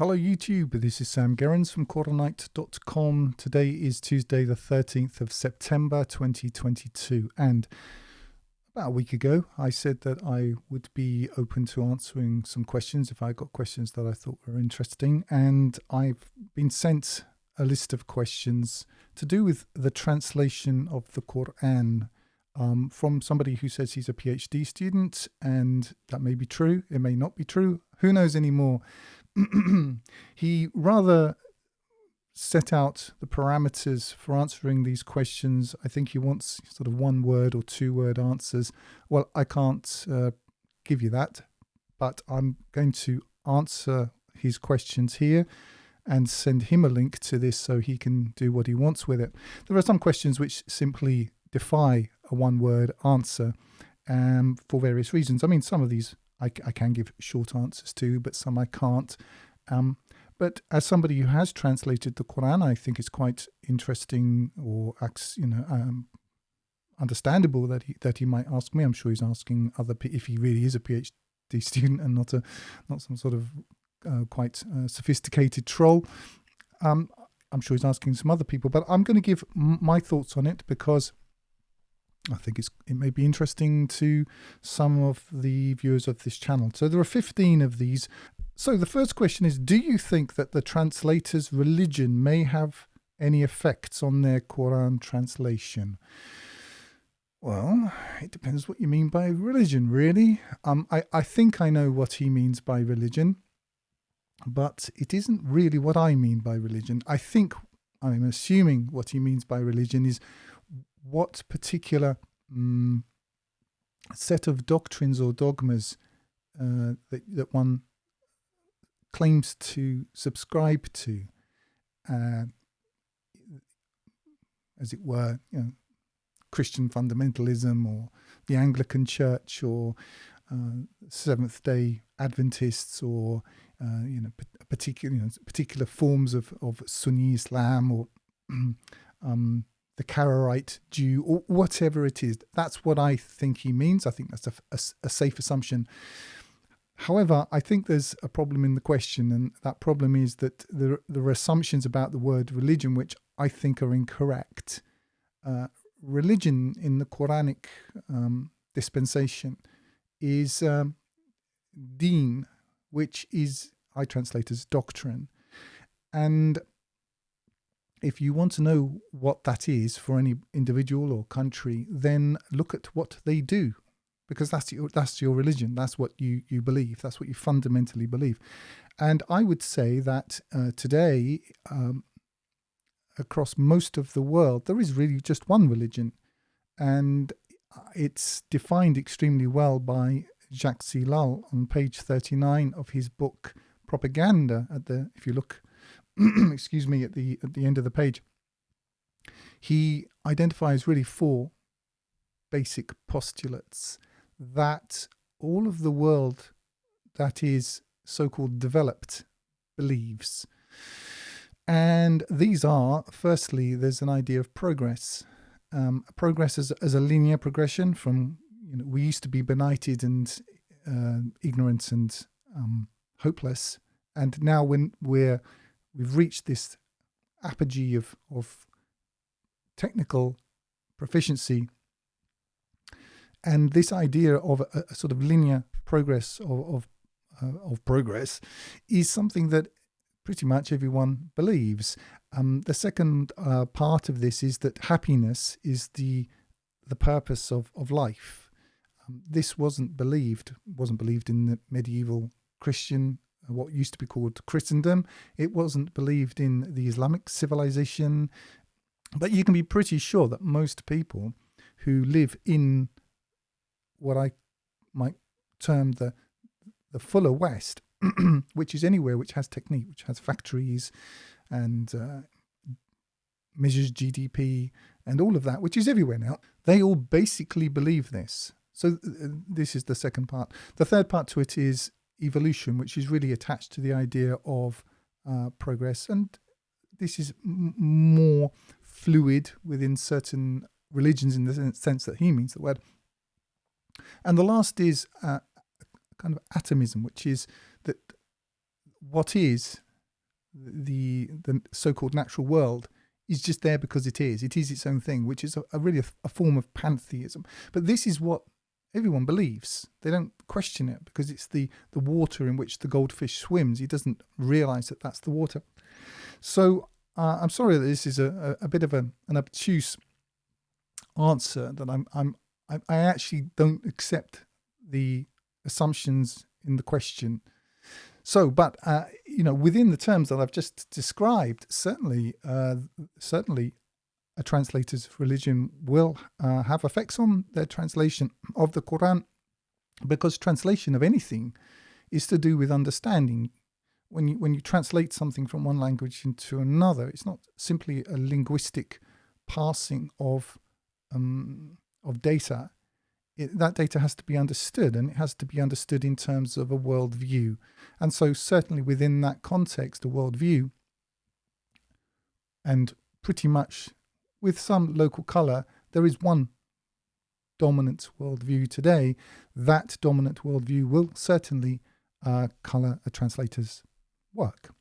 Hello YouTube, this is Sam Gerrans from Qur'anite.com. Today is Tuesday the 13th of September 2022, and about a week ago I said that I would be open to answering some questions if I got questions that I thought were interesting, and I've been sent a list of questions to do with the translation of the Qur'an from somebody who says he's a PhD student, and that may be true, it may not be true, who knows anymore. He rather set out the parameters for answering these questions. I think he wants sort of 1 word or 2 word answers. Well, I can't give you that, but I'm going to answer his questions here and send him a link to this so he can do what he wants with it. There are some questions which simply defy a 1 word answer for various reasons. I mean, some of these I can give short answers to, but some I can't. But as somebody who has translated the Quran, I think it's quite interesting, or understandable that he might ask me. I'm sure he's asking if he really is a PhD student and not some sort of quite sophisticated troll. I'm sure he's asking some other people, but I'm going to give my thoughts on it because I think it may be interesting to some of the viewers of this channel. So there are 15 of these. So the first question is, do you think that the translator's religion may have any effects on their Quran translation? Well, it depends what you mean by religion, really. I think I know what he means by religion, but it isn't really what I mean by religion. I'm assuming what he means by religion is what particular set of doctrines or dogmas that one claims to subscribe to, as it were, Christian fundamentalism, or the Anglican Church, or Seventh-day Adventists, or particular forms of Sunni Islam, or the Karaite Jew, or whatever it is. That's what I think he means. I think that's a safe assumption. However, I think there's a problem in the question, and that problem is that there are assumptions about the word religion which I think are incorrect. Religion in the Quranic dispensation is deen, which is, I translate as doctrine. And if you want to know what that is for any individual or country, then look at what they do, because that's your religion. That's what you believe. That's what you fundamentally believe. And I would say that today, across most of the world, there is really just one religion, and it's defined extremely well by Jacques Ellul on page 39 of his book Propaganda. If you look, excuse me, at the end of the page, he identifies really 4 basic postulates that all of the world that is so-called developed believes. And these are, firstly, there's an idea of progress. Progress as a linear progression from, we used to be benighted and ignorant and hopeless, and now when we've reached this apogee of technical proficiency, and this idea of a sort of linear progress of progress is something that pretty much everyone believes. The second part of this is that happiness is the purpose of life. This wasn't believed in the medieval Christian, what used to be called Christendom. It wasn't believed in the Islamic civilization. But you can be pretty sure that most people who live in what I might term the fuller West, which is anywhere which has technique, which has factories and measures GDP and all of that, which is everywhere now, they all basically believe this. So this is the second part. The third part to it is evolution, which is really attached to the idea of progress, and this is more fluid within certain religions in the sense that he means the word. And the last is kind of atomism, which is that what is the so-called natural world is just there because it is. It is its own thing, which is really a form of pantheism. But this is what everyone believes. They don't question it because it's the water in which the goldfish swims. He doesn't realize that that's the water. So I'm sorry that this is a bit of an obtuse answer, that I actually don't accept the assumptions in the question. So, but within the terms that I've just described, certainly a translator's religion will have effects on their translation of the Qur'an, because translation of anything is to do with understanding. When you translate something from one language into another, it's not simply a linguistic passing of data. That data has to be understood, and it has to be understood in terms of a worldview. And so certainly within that context, a worldview, and pretty much with some local colour, there is one dominant worldview today. That dominant worldview will certainly colour a translator's work.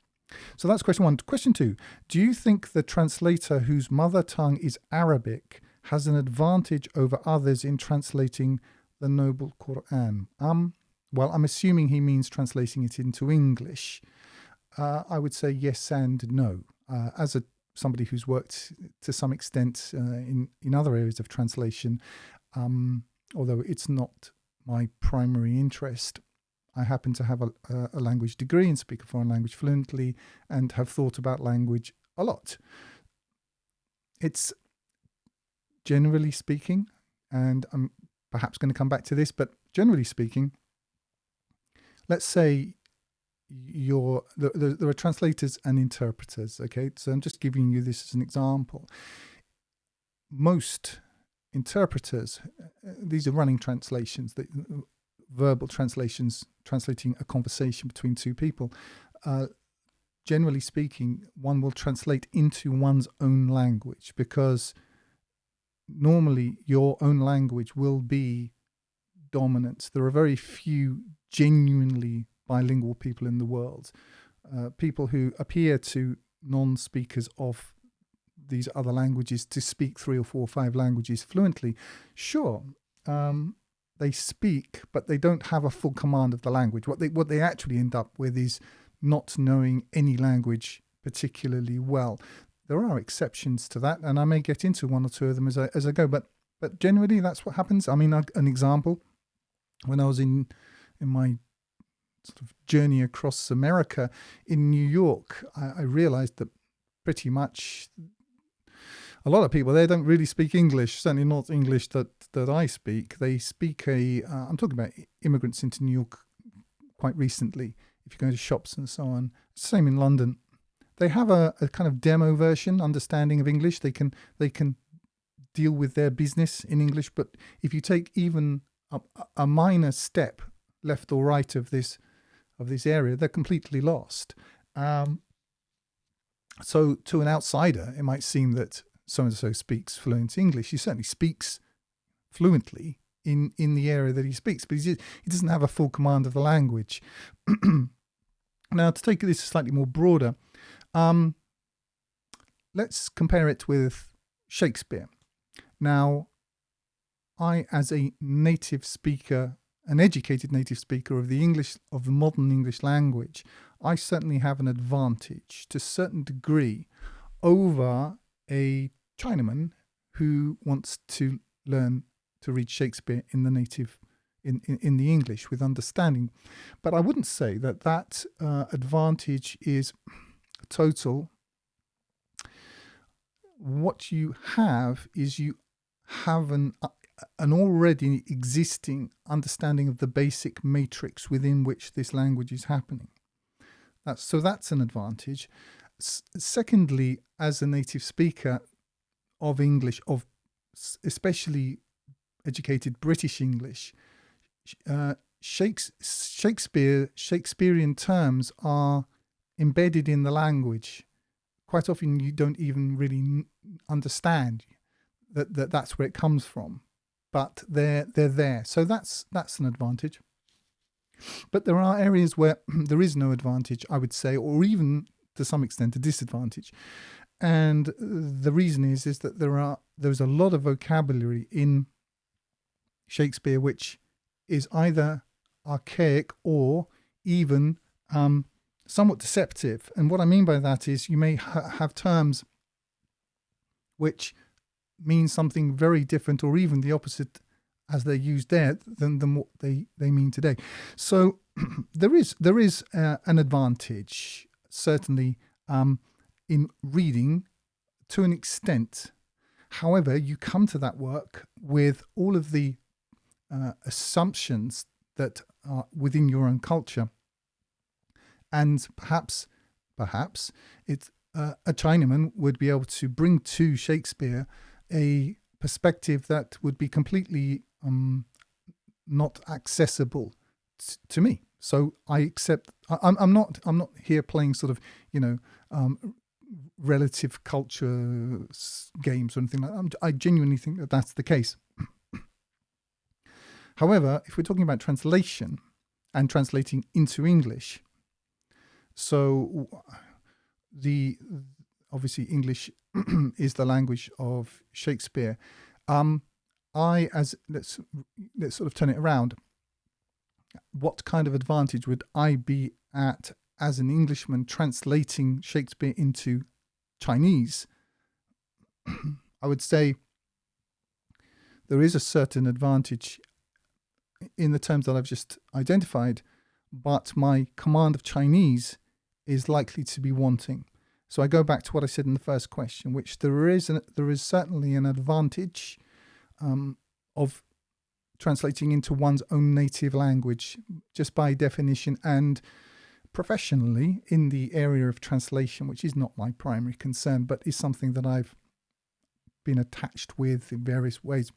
So that's question one. Question two, do you think the translator whose mother tongue is Arabic has an advantage over others in translating the Noble Qur'an? Well, I'm assuming he means translating it into English. I would say yes and no. As somebody who's worked to some extent in other areas of translation, although it's not my primary interest, I happen to have a language degree and speak a foreign language fluently and have thought about language a lot. It's generally speaking, and I'm perhaps going to come back to this, but generally speaking, let's say there are translators and interpreters, okay? So I'm just giving you this as an example. Most interpreters, these are running translations, verbal translations, translating a conversation between two people. Generally speaking, one will translate into one's own language, because normally your own language will be dominant. There are very few genuinely bilingual people in the world. People who appear to non-speakers of these other languages to speak 3 or 4 or 5 languages fluently. Sure, they speak, but they don't have a full command of the language. What they actually end up with is not knowing any language particularly well. There are exceptions to that, and I may get into 1 or 2 of them as I go. But generally, that's what happens. I mean, an example: when I was in my sort of journey across America in New York, I realized that pretty much a lot of people there don't really speak English, certainly not English that I speak. They speak I'm talking about immigrants into New York quite recently. If you go to shops and so on, same in London. They have a kind of demo version understanding of English. They can deal with their business in English, but if you take even a minor step left or right of this area, they're completely lost. So to an outsider, it might seem that so-and-so speaks fluent English. He certainly speaks fluently in the area that he speaks, but he doesn't have a full command of the language. Now, to take this slightly more broader, let's compare it with Shakespeare. Now, I, as a native speaker, an educated native speaker of the modern English language, I certainly have an advantage to a certain degree over a Chinaman who wants to learn to read Shakespeare in the native, in the English with understanding. But I wouldn't say that advantage is total. What you have is you have an already existing understanding of the basic matrix within which this language is happening. That's an advantage. Secondly, as a native speaker of English, of especially educated British English, Shakespearean terms are embedded in the language. Quite often you don't even really understand that's where it comes from, but they're there. So that's an advantage. But there are areas where there is no advantage, I would say, or even to some extent a disadvantage. And the reason is that there's a lot of vocabulary in Shakespeare which is either archaic or even somewhat deceptive. And what I mean by that is you may have terms which mean something very different or even the opposite as they're used there than what they mean today. So there is an advantage, certainly, in reading to an extent. However, you come to that work with all of the assumptions that are within your own culture. And perhaps it's a Chinaman would be able to bring to Shakespeare a perspective that would be completely not accessible to me. So I accept. I'm not here playing sort of relative culture games or anything like that. I genuinely think that that's the case. However, if we're talking about translation and translating into English, so obviously English is the language of Shakespeare. Let's sort of turn it around. What kind of advantage would I be at as an Englishman translating Shakespeare into Chinese? I would say there is a certain advantage in the terms that I've just identified, but my command of Chinese is likely to be wanting. So I go back to what I said in the first question, which there is certainly an advantage of translating into one's own native language, just by definition and professionally in the area of translation, which is not my primary concern, but is something that I've been attached with in various ways.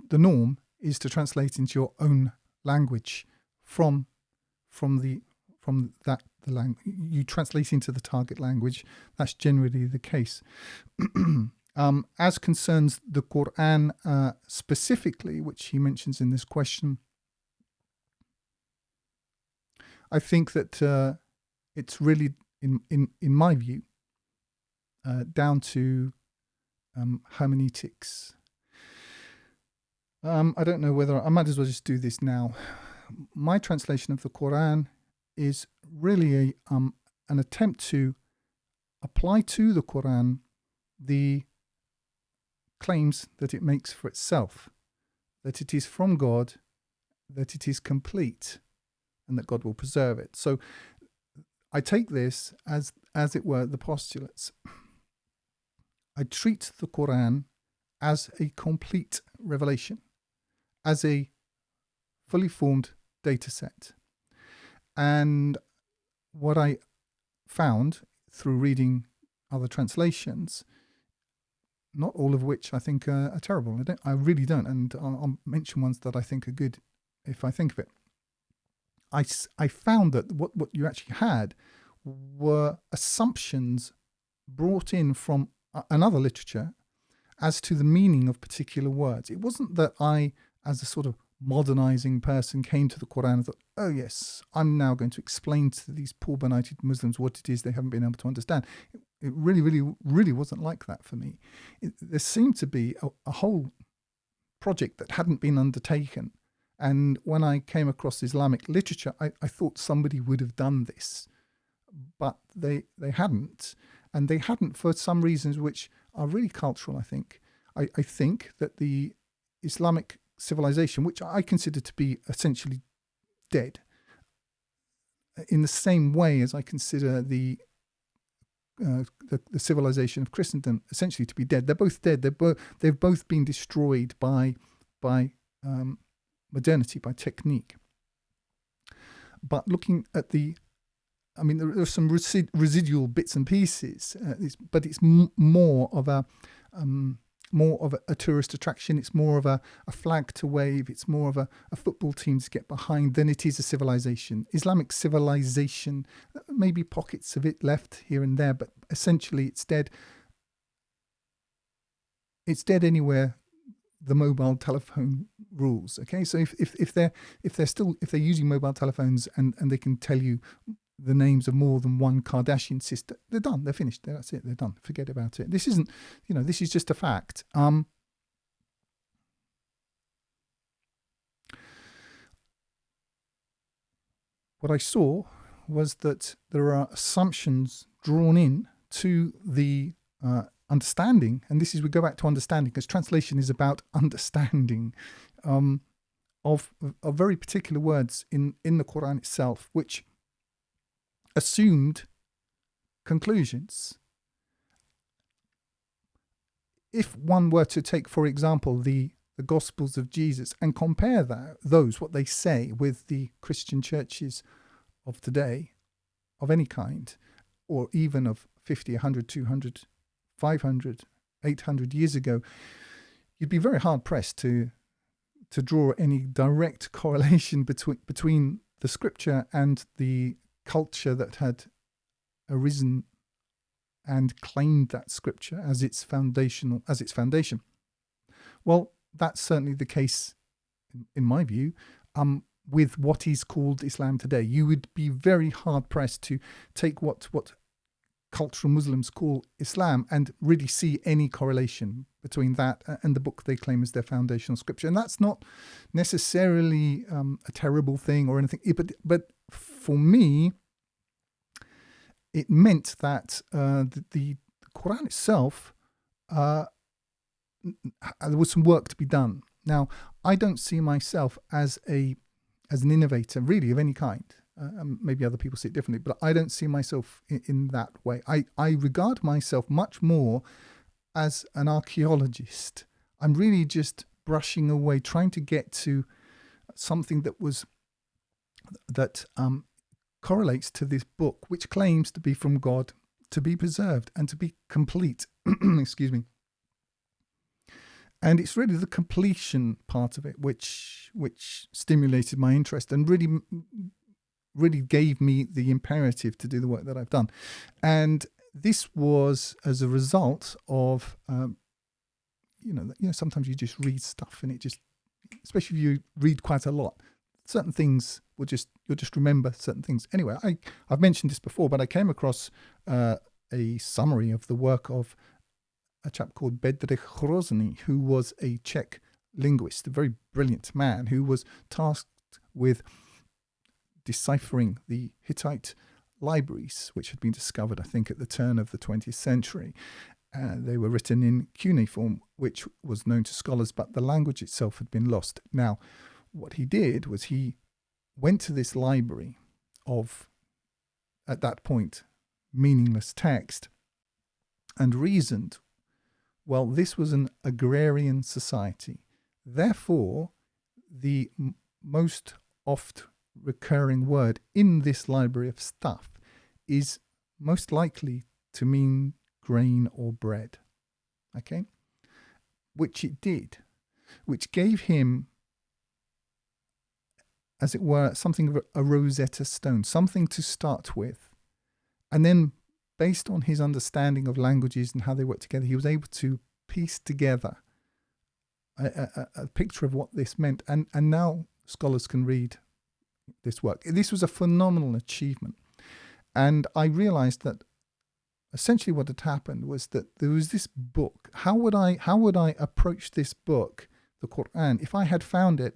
The norm is to translate into your own language from the language. You translate into the target language. That's generally the case. As concerns the Qur'an specifically, which he mentions in this question, I think that it's really, in my view, down to hermeneutics. I don't know whether I might as well just do this now. My translation of the Qur'an is really an attempt to apply to the Qur'an the claims that it makes for itself, that it is from God, that it is complete, and that God will preserve it. So I take this as it were, the postulates. I treat the Qur'an as a complete revelation, as a fully formed data set. And what I found through reading other translations, not all of which I think are terrible. I really don't. And I'll mention ones that I think are good if I think of it. I found that what you actually had were assumptions brought in from another literature as to the meaning of particular words. It wasn't that I, as a sort of modernizing person, came to the Qur'an and thought, oh yes, I'm now going to explain to these poor benighted Muslims what it is they haven't been able to understand. It really, really, really wasn't like that for me. There seemed to be a whole project that hadn't been undertaken. And when I came across Islamic literature, I thought somebody would have done this, but they hadn't. And they hadn't for some reasons which are really cultural, I think. I think that the Islamic civilization, which I consider to be essentially dead, in the same way as I consider the civilization of Christendom essentially to be dead. They're both dead. They've both been destroyed by modernity, by technique. But looking at there are some residual bits and pieces, but it's more of a tourist attraction. It's more of a flag to wave. It's more of a football team to get behind than it is a civilization. Islamic civilization, maybe pockets of it left here and there, but essentially it's dead. It's dead anywhere the mobile telephone rules. Okay, so if they're using mobile telephones and they can tell you the names of more than one Kardashian sister. They're done. They're finished. That's it. They're done. Forget about it. This isn't, this is just a fact. What I saw was that there are assumptions drawn in to the understanding, and this is, we go back to understanding, because translation is about understanding of very particular words in the Qur'an itself, which assumed conclusions. If one were to take, for example, the Gospels of Jesus and compare those, what they say, with the Christian churches of today, of any kind, or even of 50, 100, 200, 500, 800 years ago, you'd be very hard pressed to draw any direct correlation between the scripture and the culture that had arisen and claimed that scripture as its foundation. Well, that's certainly the case, in my view, with what is called Islam today. You would be very hard pressed to take what cultural Muslims call Islam and really see any correlation between that and the book they claim as their foundational scripture. And that's not necessarily a terrible thing or anything, but for me, it meant that the Qur'an itself, there was some work to be done. Now, I don't see myself as an innovator, really, of any kind. Maybe other people see it differently, but I don't see myself in that way. I regard myself much more as an archaeologist. I'm really just brushing away, trying to get to something that correlates to this book, which claims to be from God, to be preserved and to be complete. Excuse me. And it's really the completion part of it which stimulated my interest and really gave me the imperative to do the work that I've done. And this was as a result of, sometimes you just read stuff and it just, especially if you read quite a lot, certain things you'll just remember certain things. Anyway, I've mentioned this before, but I came across a summary of the work of a chap called Bedřich Hrozný, who was a Czech linguist, a very brilliant man who was tasked with deciphering the Hittite libraries, which had been discovered, I think, at the turn of the 20th century. They were written in cuneiform, which was known to scholars, but the language itself had been lost. Now, what he did was he went to this library of, at that point, meaningless text and reasoned, well, this was an agrarian society. Therefore, the most oft recurring word in this library of stuff is most likely to mean grain or bread. Okay? Which it did, which gave him, as it were, something of a Rosetta Stone, something to start with. And then, based on his understanding of languages and how they work together, he was able to piece together a picture of what this meant. And now scholars can read this work. This was a phenomenal achievement. And I realized that essentially what had happened was that there was this book. How would I approach this book, the Qur'an, if I had found it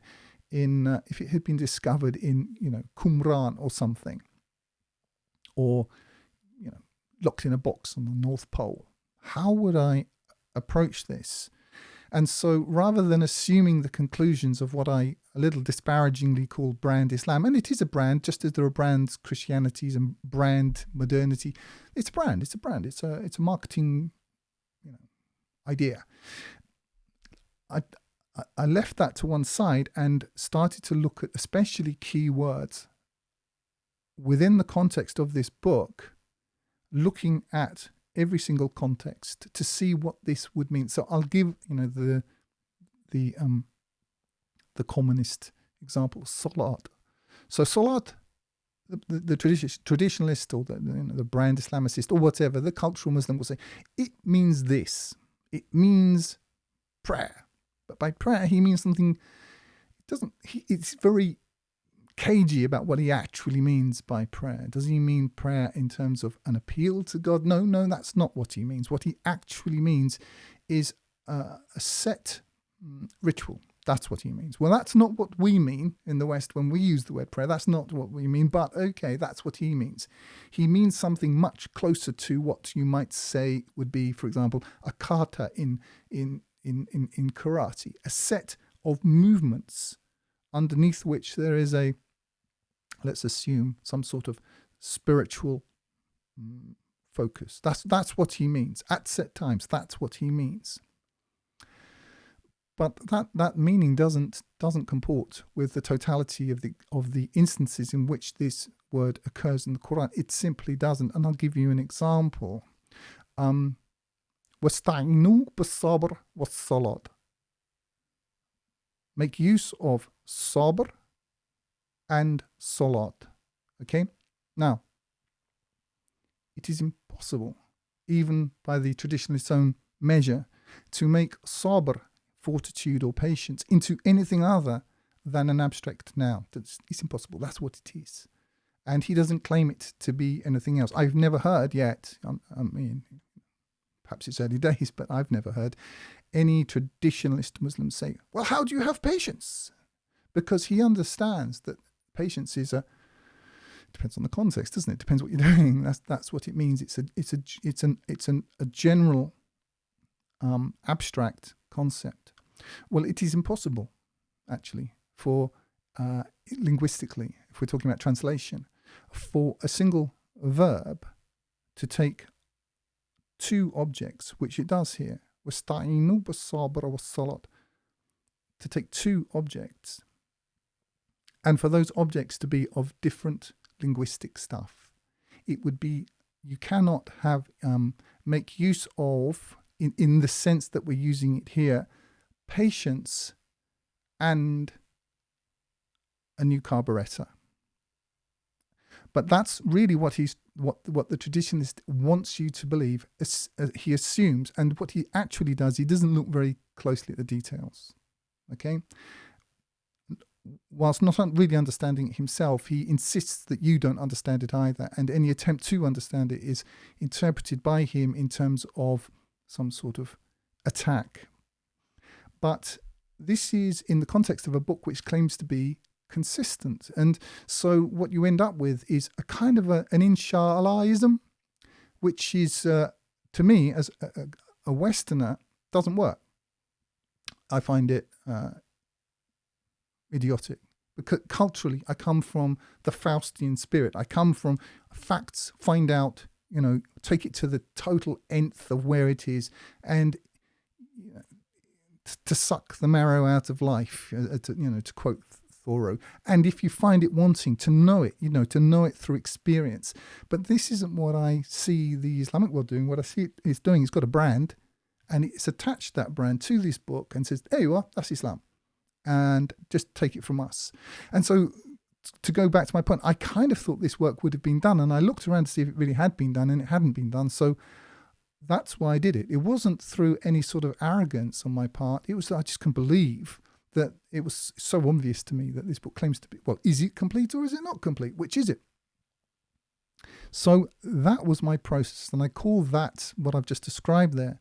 if it had been discovered in, Qumran or something, or, locked in a box on the North Pole? How would I approach this? And so rather than assuming the conclusions of what I a little disparagingly call brand Islam, and it is a brand, just as there are brands Christianities and brand modernity, it's a brand, it's a marketing idea. I left that to one side and started to look at especially key words within the context of this book, looking at every single context to see what this would mean. So I'll give the commonest example, ṣalāt. So ṣalāt, the traditionalist or the brand Islamicist or whatever, the cultural Muslim will say, it means this. It means prayer. But by prayer he means something. It's very cagey about what he actually means by prayer. Does he mean prayer in terms of an appeal to God? No, that's not what he means. What he actually means is a set ritual. That's what he means. Well, that's not what we mean in the West when we use the word prayer. That's not what we mean, but okay, that's what he means. He means something much closer to what you might say would be, for example, a kata in karate, a set of movements underneath which there is a, let's assume, some sort of spiritual focus. That's what he means. At set times, that's what he means. But that meaning doesn't comport with the totality of the instances in which this word occurs in the Qur'an. It simply doesn't. And I'll give you an example. وَاسْتَعِينُوا بِالصَّبْرِ وَالصَّلَاةِ. Make use of sabr and salat. Okay? Now, it is impossible, even by the traditionalist's own measure, to make sabr, fortitude or patience, into anything other than an abstract noun. It's impossible. That's what it is. And he doesn't claim it to be anything else. I've never heard yet, I mean, perhaps it's early days, but I've never heard any traditionalist Muslim say, well, how do you have patience? Because he understands that patience is depends on the context, doesn't it? Depends what you're doing. That's what it means. It's a general abstract concept. Well, it is impossible, actually, for linguistically, if we're talking about translation, for a single verb to take two objects, which it does here, وَاسْتَعِينُوا بِالصَّبْرِ وَالصَّلَاةِ, to take two objects, and for those objects to be of different linguistic stuff. It would be, you cannot have make use of, in the sense that we're using it here, patience and a new carburetor. But that's really what the traditionalist wants you to believe. He assumes, and what he actually does, he doesn't look very closely at the details. Okay? Whilst not really understanding it himself, he insists that you don't understand it either, and any attempt to understand it is interpreted by him in terms of some sort of attack. But this is in the context of a book which claims to be consistent. And so what you end up with is a kind of an inshallahism, which is, to me, as a Westerner, doesn't work. I find it idiotic. Because culturally, I come from the Faustian spirit. I come from facts, find out, take it to the total nth of where it is, and to suck the marrow out of life, to quote Thoreau. And if you find it wanting, to know it, to know it through experience. But this isn't what I see the Islamic world doing. What I see it's doing, it's got a brand, and it's attached that brand to this book and says, there you are, that's Islam. And just take it from us. And so, to go back to my point, I kind of thought this work would have been done, and I looked around to see if it really had been done, and it hadn't been done. So that's why I did it. It wasn't through any sort of arrogance on my part. It was, I just couldn't believe that it was so obvious to me that this book claims to be, well, is it complete or is it not complete? Which is it? So that was my process, and I call that, what I've just described there,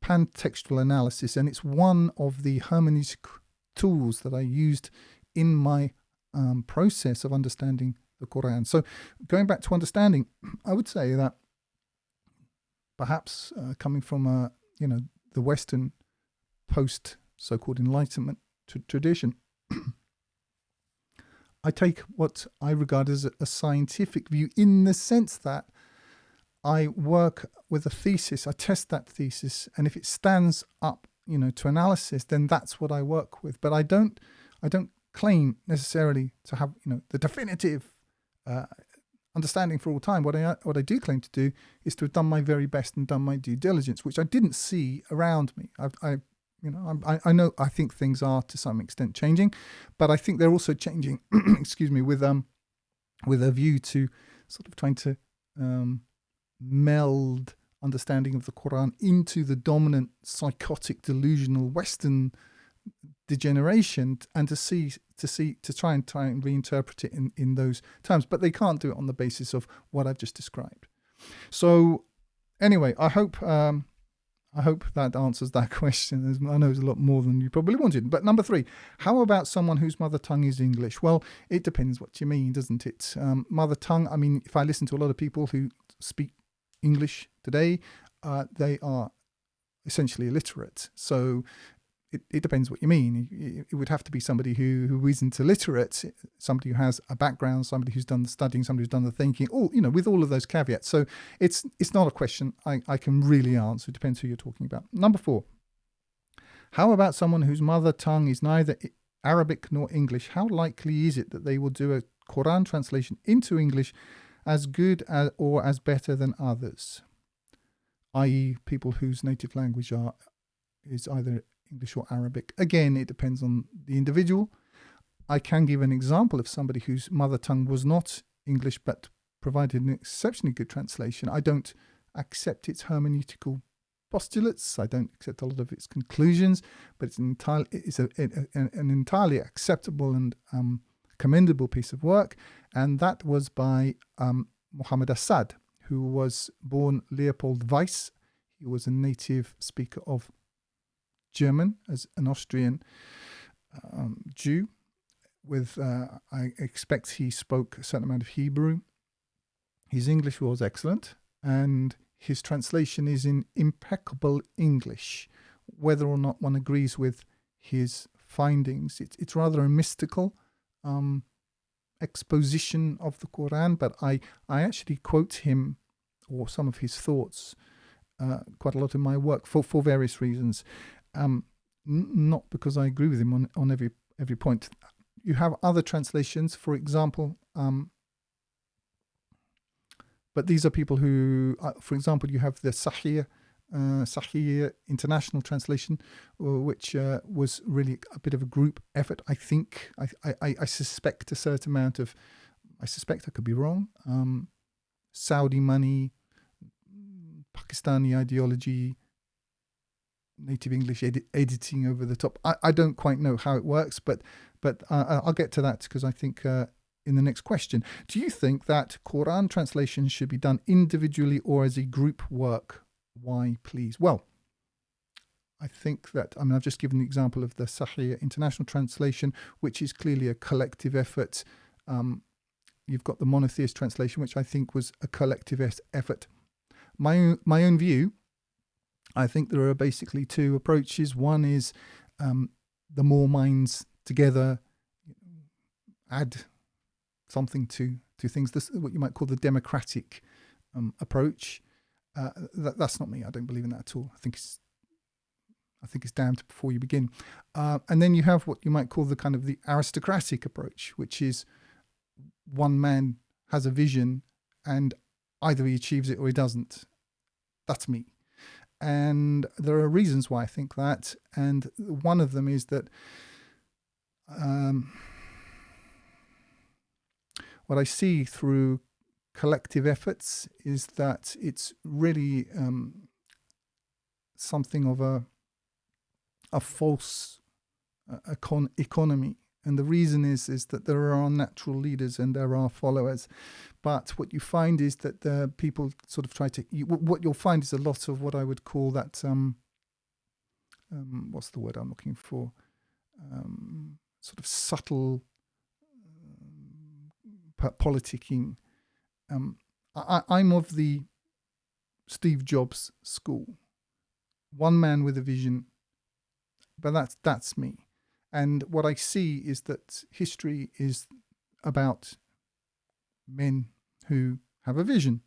pantextual analysis, and it's one of the hermeneutic tools that I used in my process of understanding the Qur'an. So going back to understanding, I would say that perhaps coming from the Western post so-called Enlightenment tradition, I take what I regard as a scientific view, in the sense that I work with a thesis, I test that thesis, and if it stands up to analysis, then that's what I work with. But I don't claim necessarily to have the definitive understanding for all time. What I do claim to do is to have done my very best and done my due diligence, which I didn't see around me. I know, I think things are to some extent changing, but I think they're also changing excuse me, with a view to sort of trying to meld understanding of the Qur'an into the dominant psychotic delusional Western degeneration, and to try and reinterpret it in those terms, but they can't do it on the basis of what I've just described. So anyway, I hope that answers that question. I know it's a lot more than you probably wanted. But number 3, how about someone whose mother tongue is English? Well, it depends what you mean, doesn't it? Mother tongue, I mean, if I listen to a lot of people who speak English today, they are essentially illiterate. So it depends what you mean. It would have to be somebody who isn't illiterate, somebody who has a background, somebody who's done the studying, somebody who's done the thinking, with all of those caveats. So it's not a question I can really answer. It depends who you're talking about. Number 4, how about someone whose mother tongue is neither Arabic nor English? How likely is it that they will do a Qur'an translation into English as good as or as better than others? I.e., people whose native language is either English or Arabic. Again, it depends on the individual. I can give an example of somebody whose mother tongue was not English but provided an exceptionally good translation. I don't accept its hermeneutical postulates. I don't accept a lot of its conclusions, but it's an entirely acceptable and commendable piece of work. And that was by Muhammad Assad, who was born Leopold Weiss. He was a native speaker of German as an Austrian Jew. I expect he spoke a certain amount of Hebrew. His English was excellent, and his translation is in impeccable English. Whether or not one agrees with his findings, it's rather a mystical exposition of the Qur'an, but I actually quote him or some of his thoughts quite a lot in my work for various reasons. Not because I agree with him on every point. You have other translations, for example, but these are people who, for example, you have the Sahih International Translation, which was really a bit of a group effort. I think I suspect a certain amount of, I could be wrong, Saudi money, Pakistani ideology, native English editing over the top. I don't quite know how it works, but I'll get to that because I think in the next question. Do you think that Qur'an translation should be done individually or as a group work? Why, please? Well, I think that, I've just given the example of the Sahih International Translation, which is clearly a collective effort. You've got the monotheist translation, which I think was a collective effort. My own view, I think there are basically 2 approaches. One is the more minds together add something to things. This is what you might call the democratic approach. That's not me. I don't believe in that at all. I think it's damned before you begin. And then you have what you might call the kind of the aristocratic approach, which is one man has a vision and either he achieves it or he doesn't. That's me. And there are reasons why I think that. And one of them is that what I see through collective efforts is that it's really something of a false economy. And the reason is that there are natural leaders and there are followers. But what you find is that the people sort of try to... what you'll find is a lot of what I would call that... what's the word I'm looking for? Sort of subtle politicking. I'm of the Steve Jobs school. One man with a vision. But that's me. And what I see is that history is about men who have a vision.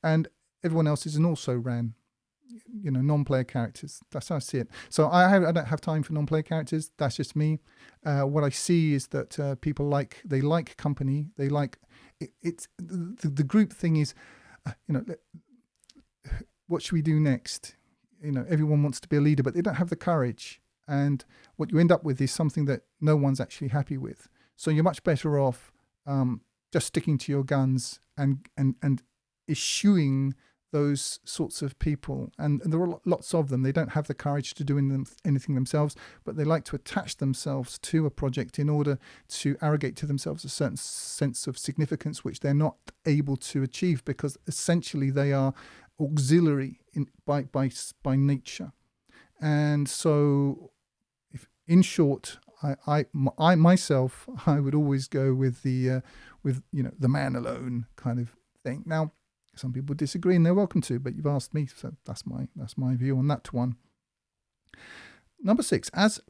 And everyone else is an also-ran, non-player characters. That's how I see it. So I don't have time for non-player characters. That's just me. What I see is that people like company. They like it's the group thing is, what should we do next? Everyone wants to be a leader, but they don't have the courage. And what you end up with is something that no one's actually happy with. So you're much better off just sticking to your guns and eschewing those sorts of people, and there are lots of them. They don't have the courage to do anything themselves, but they like to attach themselves to a project in order to arrogate to themselves a certain sense of significance, which they're not able to achieve because essentially they are auxiliary by nature. And so, in short, I myself would always go with the man alone kind of thing. Now, some people disagree, and they're welcome to, but you've asked me, so that's my view on that one. Number 6, as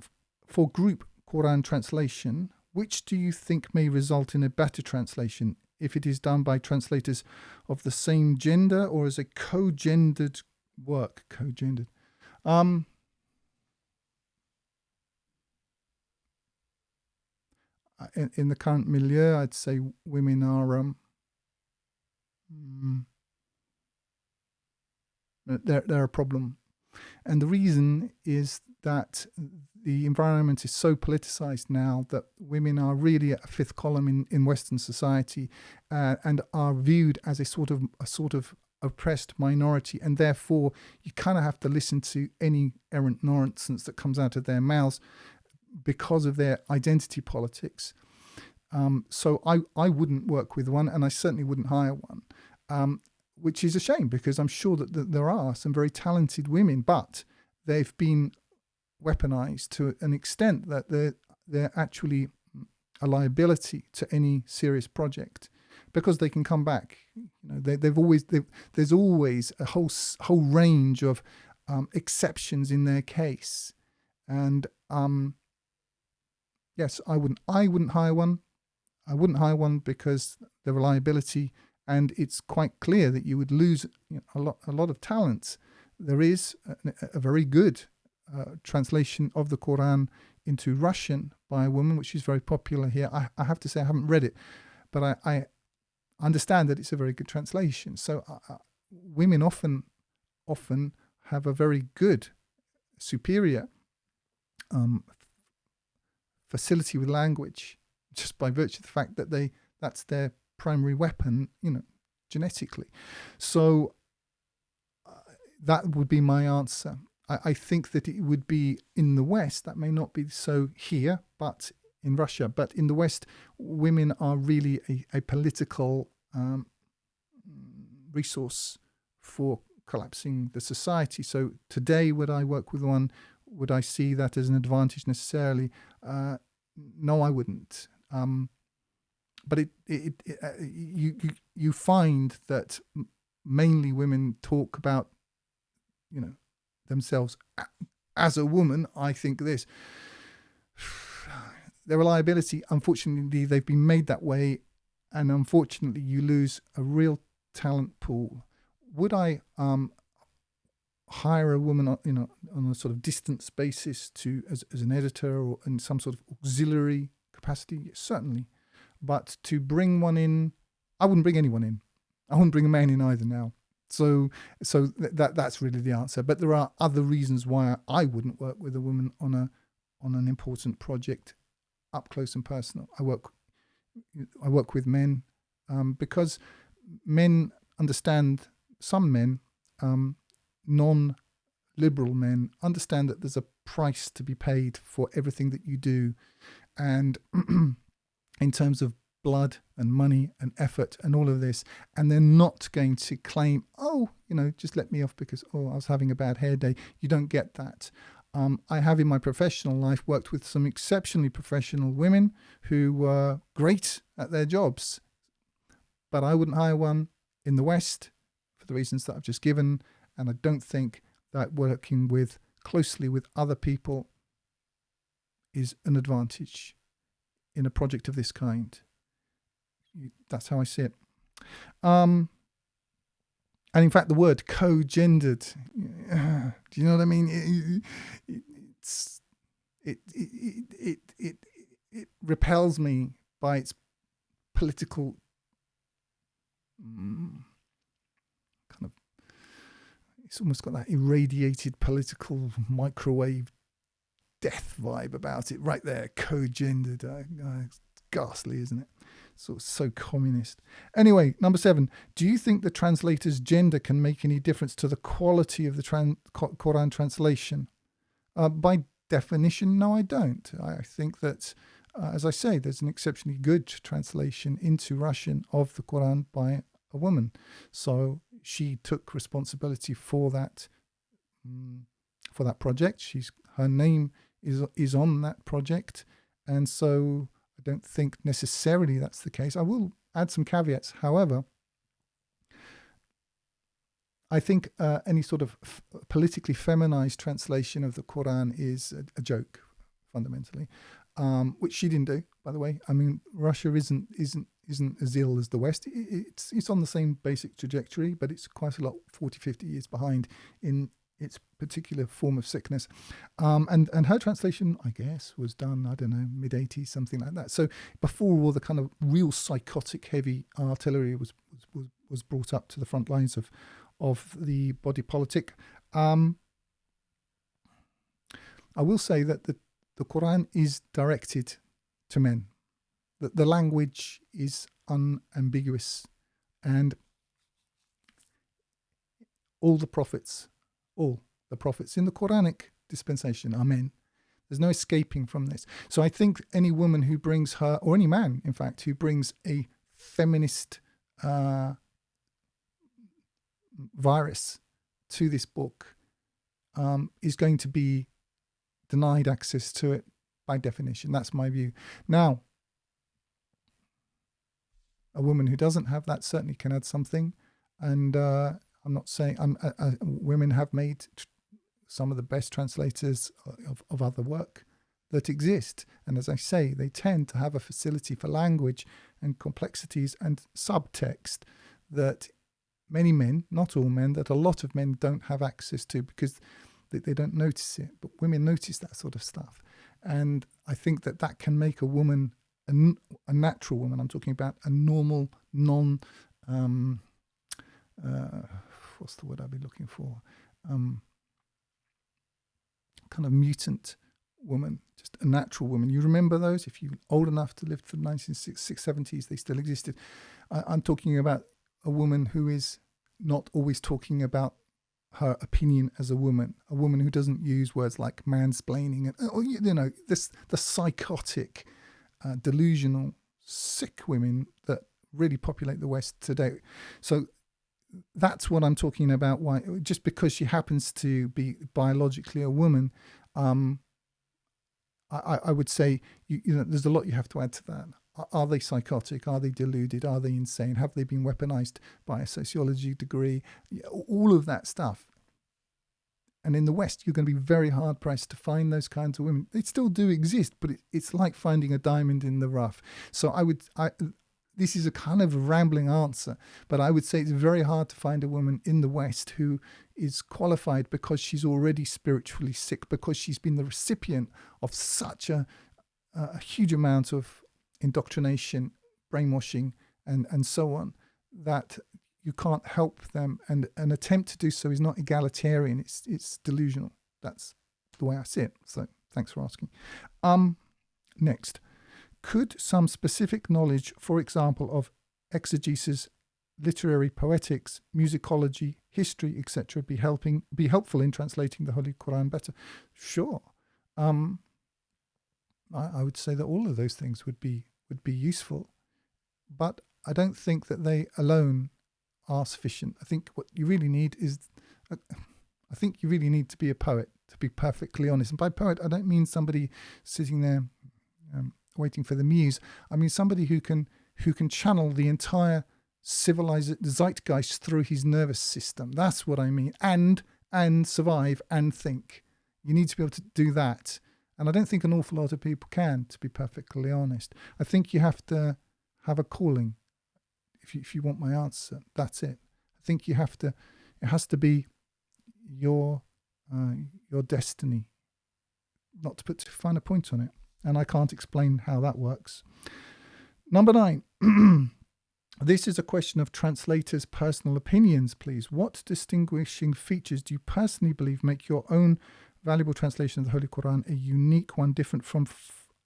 for group Qur'an translation, which do you think may result in a better translation if it is done by translators of the same gender or as a co-gendered work? Co-gendered. In the current milieu, I'd say women are they're a problem, and the reason is that the environment is so politicized now that women are really a fifth column in Western society, and are viewed as a sort of oppressed minority, and therefore you kind of have to listen to any errant nonsense that comes out of their mouths because of their identity politics. So I wouldn't work with one, and I certainly wouldn't hire one, which is a shame because I'm sure that there are some very talented women, but they've been weaponized to an extent that they're actually a liability to any serious project because they can come back. There's always a whole range of exceptions in their case, and yes, I wouldn't hire one. I wouldn't hire one because the reliability, and it's quite clear that you would lose a lot of talent. There is a very good translation of the Qur'an into Russian by a woman, which is very popular here. I have to say I haven't read it, but I understand that it's a very good translation. So women often have a very good, superior facility with language, just by virtue of the fact that that's their primary weapon, genetically. So that would be my answer. I think that it would be in the West. That may not be so here, but in Russia. But in the West, women are really a political resource for collapsing the society. So today, would I work with one? Would I see that as an advantage necessarily? No, I wouldn't. But you find that mainly women talk about, themselves as a woman. I think this. Their reliability, unfortunately, they've been made that way, and unfortunately, you lose a real talent pool. Would I hire a woman, on a sort of distance basis as an editor or in some sort of auxiliary capacity? Yes, certainly. But to bring one in, I wouldn't bring anyone in. I wouldn't bring a man in either now. So that's really the answer. But there are other reasons why I wouldn't work with a woman on an important project, up close and personal. I work with men because men understand. Some men, non-liberal men, understand that there's a price to be paid for everything that you do, and in terms of blood and money and effort and all of this, and they're not going to claim, just let me off because I was having a bad hair day. You don't get that. I have in my professional life worked with some exceptionally professional women who were great at their jobs, but I wouldn't hire one in the West for the reasons that I've just given, and I don't think that working closely with other people is an advantage in a project of this kind. That's how I see it. And in fact, the word co-gendered, do you know what I mean? It repels me by its political kind of. It's almost got that irradiated political microwave death vibe about it right there. Co-gendered, it's ghastly, isn't it? So communist. Anyway, number 7. Do you think the translator's gender can make any difference to the quality of the Qur'an translation? By definition, no, I don't. I think that, as I say, there's an exceptionally good translation into Russian of the Qur'an by a woman. So she took responsibility for that project. Her name is on that project, and so I don't think necessarily that's the case. I will add some caveats. However, I think any sort of politically feminized translation of the Quran is a joke, fundamentally, which she didn't do, by the way. I mean, Russia isn't as ill as the West. It's on the same basic trajectory, but it's quite a lot, 40, 50 years behind in its particular form of sickness. And her translation, I guess, was done, I don't know, mid-80s, something like that. So before all the kind of real psychotic heavy artillery was brought up to the front lines of the body politic. I will say that the Quran is directed to men. The language is unambiguous, and all the prophets in the Quranic dispensation are men. There's no escaping from this. So I think any woman who brings her, or any man, in fact, who brings a feminist virus to this book is going to be denied access to it by definition. That's my view. Now, a woman who doesn't have that certainly can add something, and I'm not saying women have made some of the best translators of other work that exist, and as I say, they tend to have a facility for language and complexities and subtext that many men, not all men, that a lot of men don't have access to because they don't notice it, but women notice that sort of stuff. And I think that can make a woman, a natural woman, I'm talking about a normal, what's the word I'd be looking for? Kind of mutant woman, just a natural woman. You remember those? If you're old enough to live through the 1970s, they still existed. I'm talking about a woman who is not always talking about her opinion as a woman who doesn't use words like mansplaining and the psychotic, delusional, sick women that really populate the West today. So that's what I'm talking about. Why, just because she happens to be biologically a woman, I would say there's a lot you have to add to that. Are they psychotic? Are they deluded? Are they insane? Have they been weaponized by a sociology degree? All of that stuff. And in the West, you're going to be very hard pressed to find those kinds of women. They still do exist, but it's like finding a diamond in the rough. So this is a kind of rambling answer, but I would say it's very hard to find a woman in the West who is qualified because she's already spiritually sick, because she's been the recipient of such a huge amount of indoctrination, brainwashing, and so on, that you can't help them. And an attempt to do so is not egalitarian, it's delusional. That's the way I see it. So thanks for asking. Next. Could some specific knowledge, for example, of exegesis, literary poetics, musicology, history, etc., be helpful in translating the Holy Quran better? Sure. I would say that all of those things would be useful, but I don't think that they alone are sufficient. I think what you really need is, to be a poet, to be perfectly honest. And by poet, I don't mean somebody sitting there waiting for the muse. I mean somebody who can channel the entire civilized zeitgeist through his nervous system. That's what I mean. And survive and think. You need to be able to do that. And I don't think an awful lot of people can, to be perfectly honest. I think you have to have a calling. If you want my answer, that's it. I think it has to be your destiny. Not to put too fine a point on it. And I can't explain how that works. Number 9. This is a question of translators' personal opinions, please. What distinguishing features do you personally believe make your own valuable translation of the Holy Quran a unique one, different from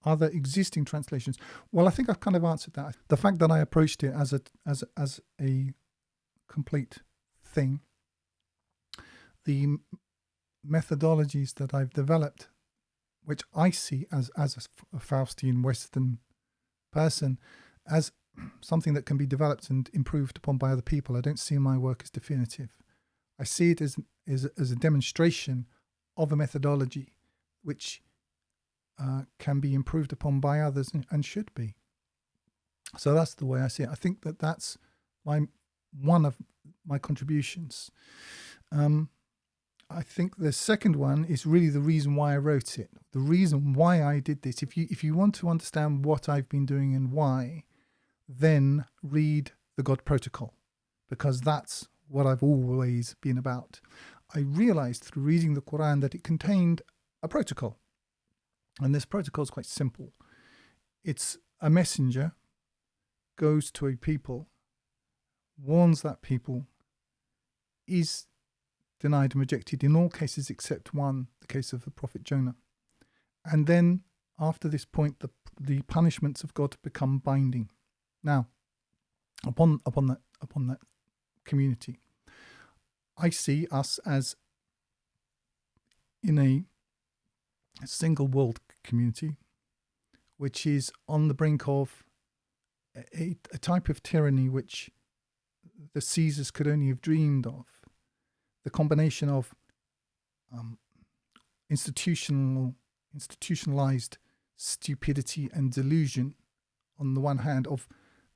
other existing translations? Well, I think I've kind of answered that. The fact that I approached it as a complete thing, the methodologies that I've developed, which I see as a Faustian Western person, as something that can be developed and improved upon by other people. I don't see my work as definitive. I see it as a demonstration of a methodology which can be improved upon by others and should be. So that's the way I see it. I think that that's one of my contributions. I think the second one is really the reason why I wrote it, the reason why I did this. If you want to understand what I've been doing and why, then read the God Protocol, because that's what I've always been about. I realized through reading the Qur'an that it contained a protocol, and this protocol is quite simple. It's a messenger goes to a people, warns that people, is denied and rejected in all cases except one, the case of the prophet Jonah. And then after this point, the punishments of God become binding. Now, upon that community, I see us as in a single world community, which is on the brink of a type of tyranny which the Caesars could only have dreamed of. The combination of institutionalized stupidity and delusion on the one hand of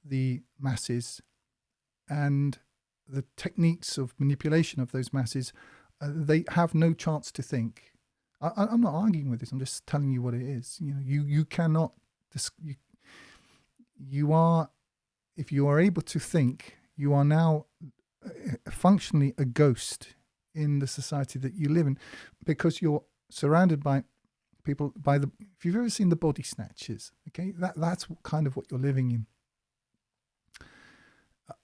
the masses, and the techniques of manipulation of those masses, they have no chance to think. I'm not arguing with this. I'm just telling you what it is. You cannot. You are, if you are able to think, you are now functionally a ghost in the society that you live in, because you're surrounded by people. If you've ever seen the Body Snatchers, okay, that's kind of what you're living in.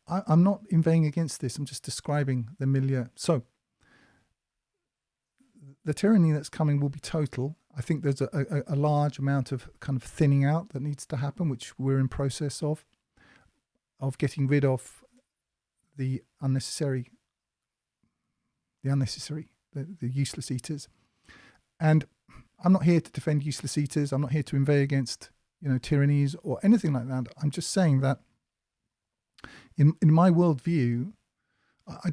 I'm not inveighing against this. I'm just describing the milieu. So the tyranny that's coming will be total. I think there's a large amount of kind of thinning out that needs to happen, which we're in process of getting rid of the useless eaters. And I'm not here to defend useless eaters. I'm not here to inveigh against tyrannies or anything like that. I'm just saying that in my worldview,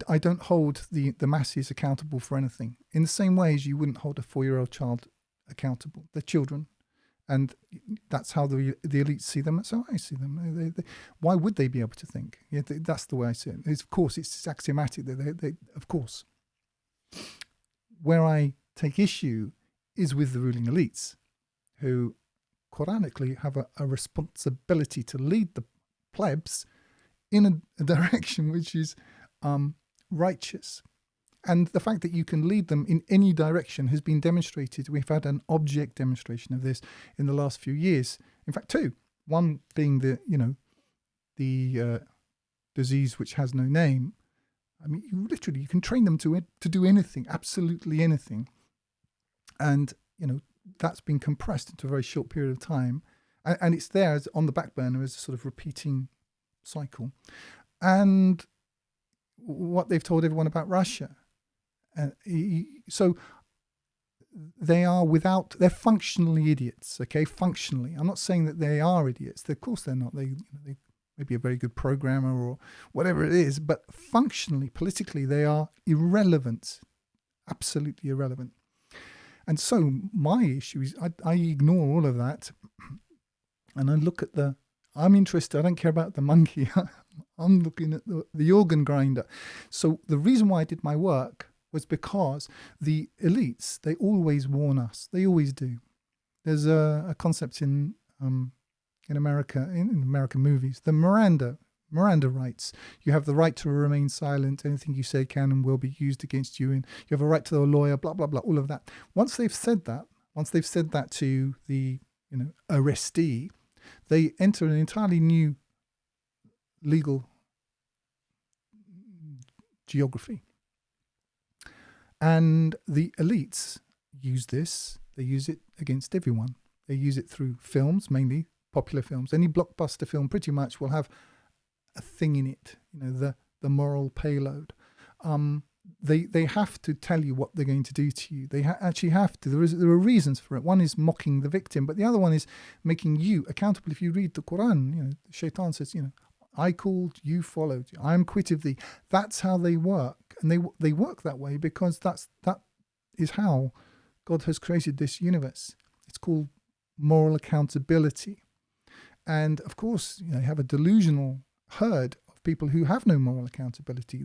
I don't hold the masses accountable for anything. In the same way as you wouldn't hold a 4-year-old child accountable. They're children, and that's how the elites see them. That's how I see them. Why would they be able to think? Yeah, that's the way I see it. Of course, it's axiomatic that they of course. Where I take issue is with the ruling elites, who Quranically have a responsibility to lead the plebs in a direction which is righteous. And the fact that you can lead them in any direction has been demonstrated. We've had an object demonstration of this in the last few years. In fact, two. One being the disease which has no name. I mean, you can train them to do anything, absolutely anything. And, that's been compressed into a very short period of time. And it's there on the back burner as a sort of repeating cycle. And what they've told everyone about Russia. So they're functionally idiots, okay? Functionally. I'm not saying that they are idiots. Of course they're not. They may be a very good programmer or whatever it is, but functionally, politically, they are irrelevant. Absolutely irrelevant. And so my issue is I ignore all of that, and I look at I'm interested. I don't care about the monkey. I'm looking at the organ grinder. So the reason why I did my work was because the elites, they always warn us. They always do. There's a concept in America, in American movies, the Miranda rights. You have the right to remain silent. Anything you say can and will be used against you. And you have a right to a lawyer, blah, blah, blah, all of that. Once they've said that to the arrestee, they enter an entirely new legal geography. And the elites use this. They use it against everyone. They use it through films, mainly popular films. Any blockbuster film pretty much will have a thing in it, the moral payload. They have to tell you what they're going to do to you. They actually have to. There are reasons for it. One is mocking the victim, but the other one is making you accountable. If you read the Qur'an, Shaitan says, I called, you followed. I am quit of thee. That's how they work, and they work that way because that is how God has created this universe. It's called moral accountability, and of course, you have a delusional herd of people who have no moral accountability.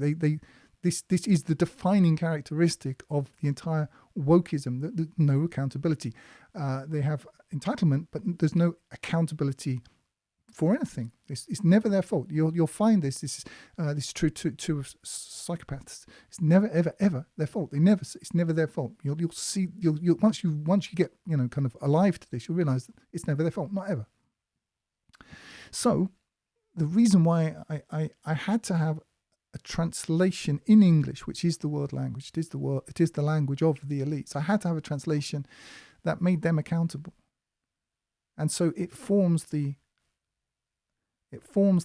This is the defining characteristic of the entire wokeism. No accountability. They have entitlement, but there's no accountability for anything. It's never their fault. You'll find this. This is true to psychopaths. It's never ever their fault. It's never their fault. You'll see. Once you get kind of alive to this, you'll realize that it's never their fault. Not ever. So the reason why I had to have a translation in English, which is the world language, it is the language of the elites. I had to have a translation that made them accountable, and so it forms the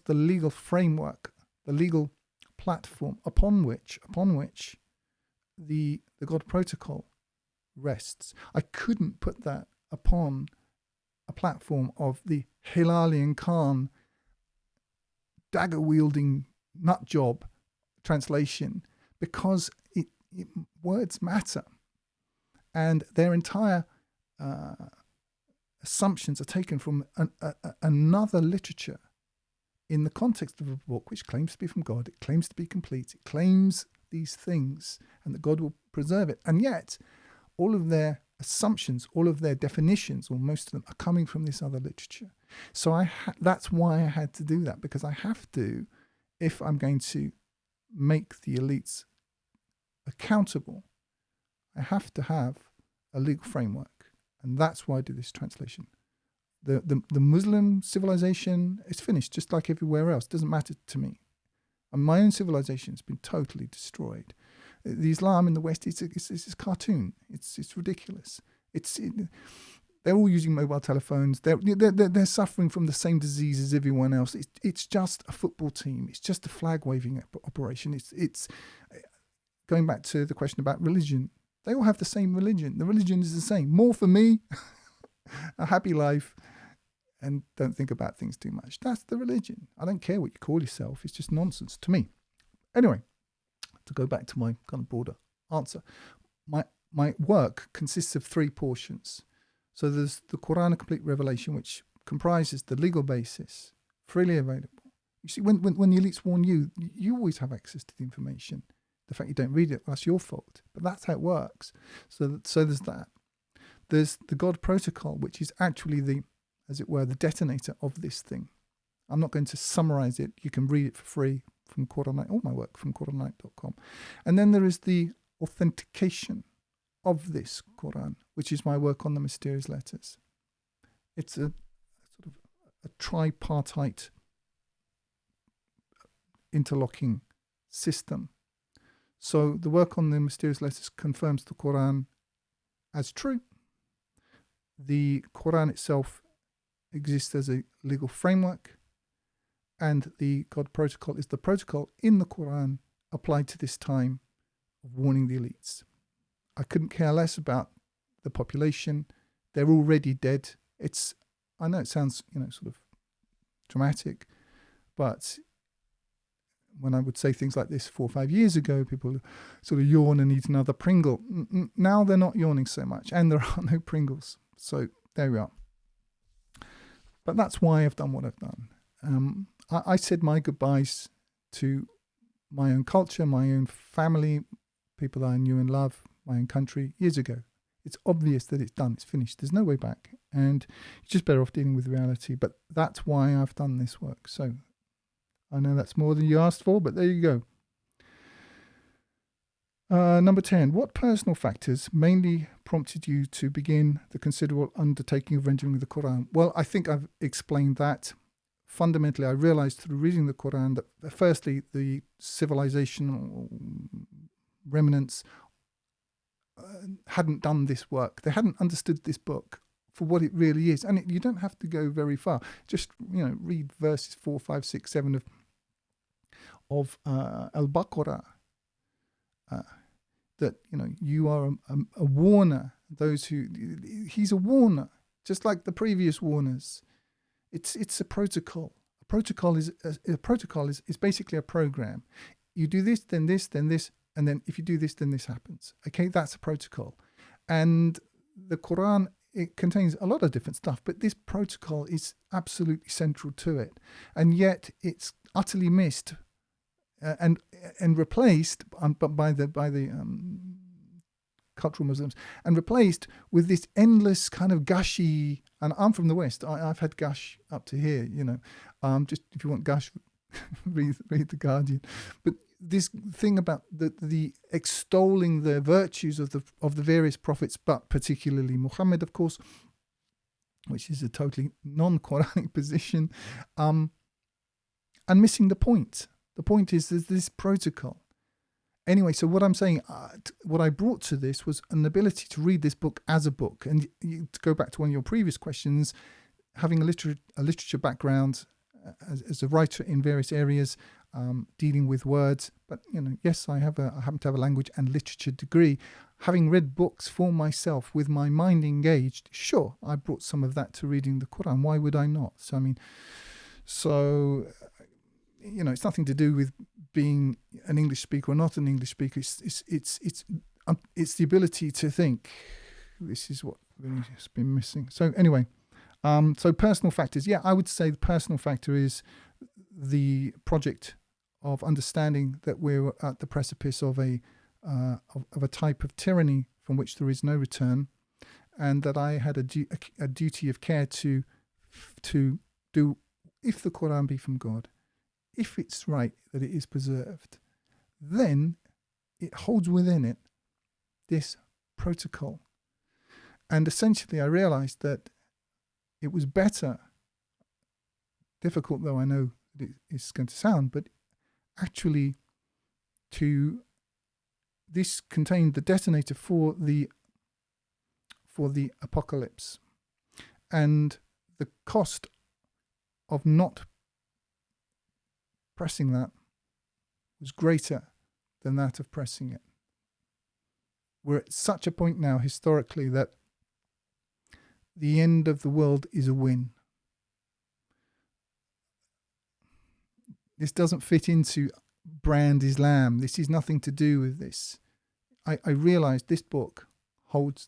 legal framework, the legal platform upon which the God protocol rests. I couldn't put that upon a platform of the Hilalian Khan dagger-wielding nutjob translation, because words matter, and their entire assumptions are taken from another literature in the context of a book which claims to be from God. It claims to be complete. It claims these things, and that God will preserve it. And yet, all of their assumptions, all of their definitions, or most of them, are coming from this other literature. So that's why I had to do that, because I have to, if I'm going to make the elites accountable, I have to have a legal framework, and that's why I do this translation. The Muslim civilization is finished, just like everywhere else. It doesn't matter to me. And my own civilization has been totally destroyed. The Islam in the West is a cartoon. It's ridiculous. They're all using mobile telephones. They're suffering from the same disease as everyone else. It's just a football team. It's just a flag waving operation. It's going back to the question about religion. They all have the same religion. The religion is the same. More for me, a happy life, and don't think about things too much. That's the religion. I don't care what you call yourself. It's just nonsense to me. Anyway, to go back to my kind of broader answer, my work consists of three portions. So there's the Qur'an, a complete revelation, which comprises the legal basis, freely available. You see, when the elites warn you, you always have access to the information. The fact you don't read it, that's your fault. But that's how it works. So there's that. There's the God protocol, which is actually the detonator of this thing. I'm not going to summarize it. You can read it for free from Qur'an, all my work from Qur'anite.com. And then there is the authentication of this Qur'an, which is my work on the mysterious letters. It's a sort of a tripartite interlocking system. So the work on the mysterious letters confirms the Qur'an as true. The Qur'an itself exists as a legal framework, and the God protocol is the protocol in the Qur'an applied to this time of warning the elites. I couldn't care less about the population. They're already dead. I know it sounds, sort of dramatic, but when I would say things like this 4 or 5 years ago, people sort of yawn and eat another Pringle. Now they're not yawning so much, and there are no Pringles. So there we are. But that's why I've done what I've done. I said my goodbyes to my own culture, my own family, people that I knew and love, my own country, years ago. It's obvious that it's done, it's finished. There's no way back. And you're just better off dealing with reality. But that's why I've done this work. So I know that's more than you asked for, but there you go. Number 10, what personal factors mainly prompted you to begin the considerable undertaking of rendering the Qur'an? Well, I think I've explained that. Fundamentally, I realized through reading the Qur'an that firstly, the civilizational remnants hadn't done this work. They hadn't understood this book for what it really is. And you don't have to go very far. Just, read verses 4, 5, 6, 7 of Al-Baqarah. That, you are a warner. He's a warner, just like the previous warners. It's a protocol. A protocol is basically a program. You do this, then this, then this, and then if you do this, then this happens. Okay, that's a protocol. And the Qur'an, it contains a lot of different stuff, but this protocol is absolutely central to it. And yet it's utterly missed and replaced by the cultural Muslims, and replaced with this endless kind of gushy. And I'm from the West. I've had gush up to here. Just if you want gush, read the Guardian. But this thing about the extolling the virtues of the various prophets, but particularly Muhammad, of course, which is a totally non-Quranic position, and missing the point. The point is there's this protocol. Anyway, so what I'm saying, what I brought to this was an ability to read this book as a book. And to go back to one of your previous questions, having a literature background as a writer in various areas, dealing with words. But, yes, I happen to have a language and literature degree. Having read books for myself with my mind engaged, sure, I brought some of that to reading the Qur'an. Why would I not? It's nothing to do with being an English speaker or not an English speaker. It's the ability to think. This is what really has been missing. So anyway, so personal factors. Yeah, I would say the personal factor is the project of understanding that we're at the precipice of a type of tyranny from which there is no return, and that I had a duty of care to do, if the Qur'an be from God, if it's right that it is preserved, then it holds within it this protocol. And essentially I realized that it was better, difficult though I know that it's going to sound, but actually this contained the detonator for the apocalypse, and the cost of not pressing that was greater than that of pressing it. We're at such a point now historically that the end of the world is a win. This doesn't fit into brand Islam. This is nothing to do with this. I realized this book holds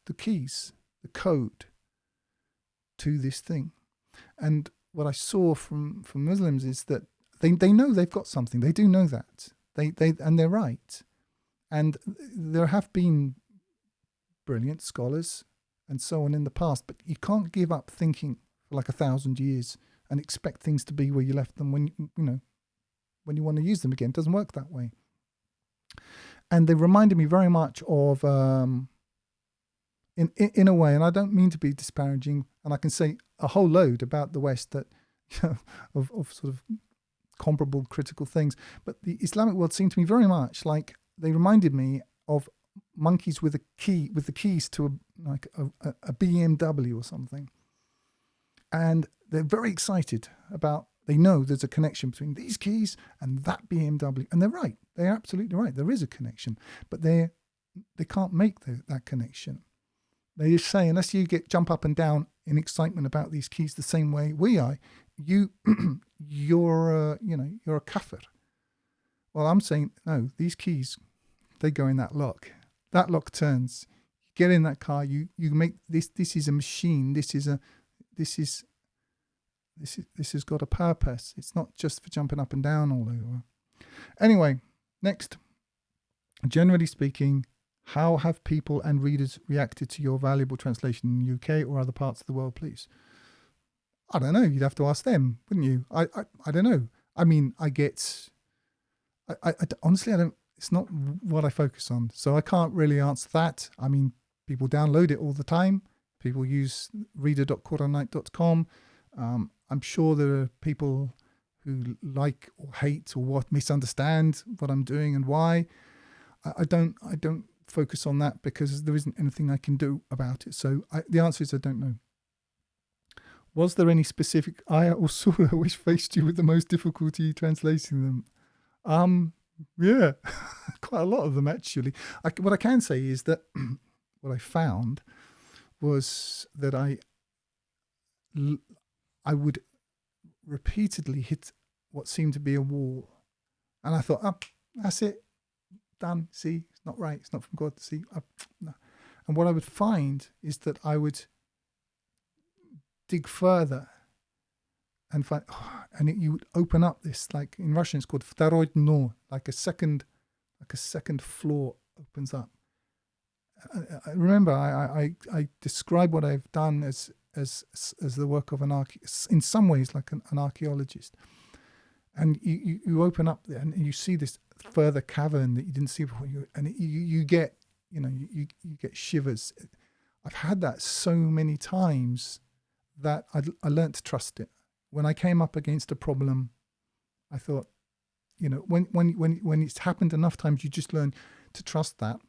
the keys, the code to this thing. And what I saw from Muslims is that they know they've got something. They do know that. And they're right. And there have been brilliant scholars and so on in the past, but you can't give up thinking for like 1,000 years and expect things to be where you left them when you want to use them again. It doesn't work that way. And they reminded me very much of, in a way, and I don't mean to be disparaging, and I can say a whole load about the West that of sort of comparable critical things, but the Islamic world seemed to me very much like they reminded me of monkeys with the keys to a BMW or something, and they're very excited about. They know there's a connection between these keys and that BMW, and they're right. They're absolutely right. There is a connection, but they can't make that connection. They just say, unless you jump up and down in excitement about these keys the same way we are, you're a kafir. Well, I'm saying no. These keys, they go in that lock. That lock turns. You get in that car. You make this. This is a machine. This has got a purpose. It's not just for jumping up and down all over. Anyway, next. Generally speaking, how have people and readers reacted to your valuable translation in the UK or other parts of the world, please? I don't know. You'd have to ask them, wouldn't you? I don't know. I mean, honestly, I don't. It's not what I focus on, so I can't really answer that. I mean, people download it all the time. People use reader.quranite.com. I'm sure there are people who like or hate or misunderstand what I'm doing and why. I don't focus on that because there isn't anything I can do about it. So the answer is I don't know. Was there any specific ayah or surah which faced you with the most difficulty translating them? Yeah, quite a lot of them actually. What I can say is that what I found was that I would repeatedly hit what seemed to be a wall, and I thought, that's it, done. See, it's not right. It's not from God. See, no. And what I would find is that I would dig further and find, you would open up this, like in Russian it's called второй дно, like a second floor opens up. I remember I describe what I've done as the work of in some ways like an archaeologist, and you open up there and you see this further cavern that you didn't see before, and you get you get shivers. I've had that so many times that I learned to trust it. When I came up against a problem, I thought, when it's happened enough times, you just learn to trust that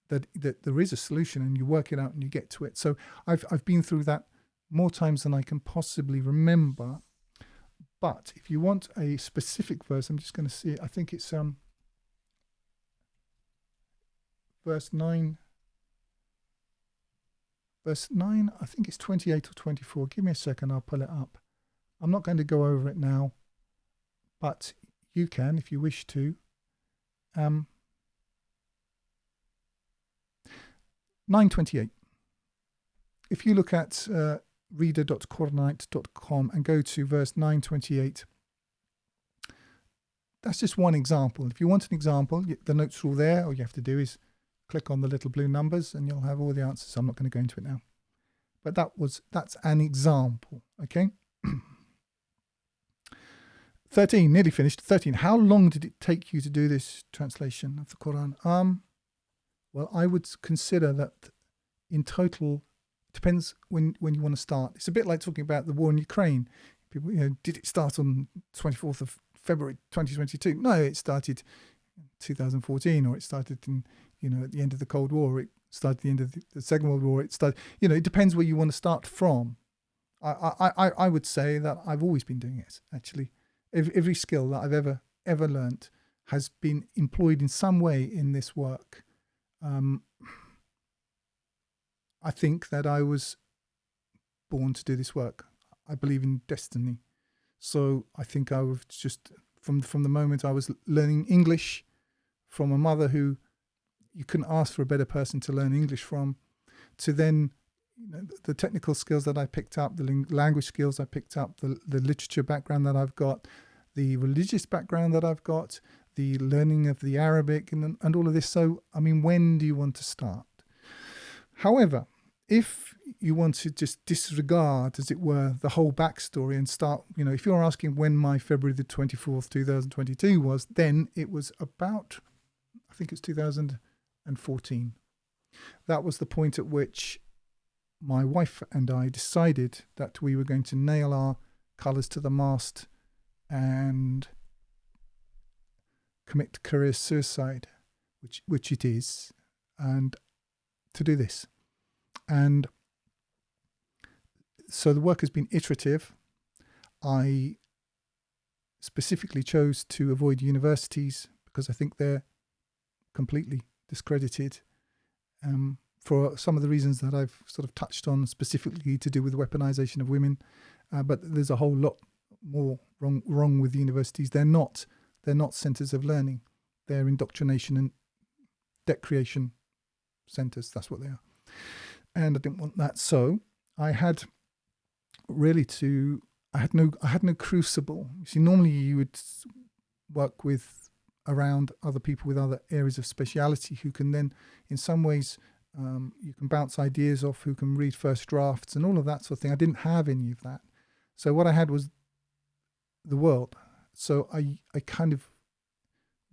there is a solution, and you work it out and you get to it. So I've been through that more times than I can possibly remember. But if you want a specific verse, I'm just going to see it. I think it's verse 9. Verse 9, I think it's 28 or 24. Give me a second, I'll pull it up. I'm not going to go over it now, but you can if you wish to. 9:28. If you look at reader.qur'anite.com and go to verse 9:28, that's just one example. If you want an example, the notes are all there. All you have to do is click on the little blue numbers and you'll have all the answers. I'm not going to go into it now. But that's an example, okay? 13, nearly finished. 13, how long did it take you to do this translation of the Qur'an? Well, I would consider that in total, it depends when you want to start. It's a bit like talking about the war in Ukraine. People, did it start on 24th of February 2022? No, it started in 2014, or it started in at the end of the Cold War, it started at the end of the Second World War, it started, it depends where you want to start from. I would say that I've always been doing it, actually. Every skill that I've ever learnt has been employed in some way in this work. I think that I was born to do this work. I believe in destiny. So I think I was just, from the moment I was learning English from a mother who you couldn't ask for a better person to learn English from, to then the technical skills that I picked up, the language skills I picked up, the literature background that I've got, the religious background that I've got, the learning of the Arabic and all of this. So, when do you want to start? However, if you want to just disregard, as it were, the whole backstory and start, if you're asking when my February the 24th, 2022 was, then it was about, I think it's 2014. That was the point at which my wife and I decided that we were going to nail our colours to the mast and commit career suicide, which it is, and to do this. And so the work has been iterative. I specifically chose to avoid universities because I think they're completely discredited for some of the reasons that I've sort of touched on, specifically to do with weaponization of women. But there's a whole lot more wrong with the universities. They're not centers of learning. They're indoctrination and debt creation centers. That's what they are. And I didn't want that. So I had no crucible. You see, normally you would work with around other people with other areas of speciality who can then, in some ways, you can bounce ideas off, who can read first drafts and all of that sort of thing. I didn't have any of that. So what I had was the world. So I kind of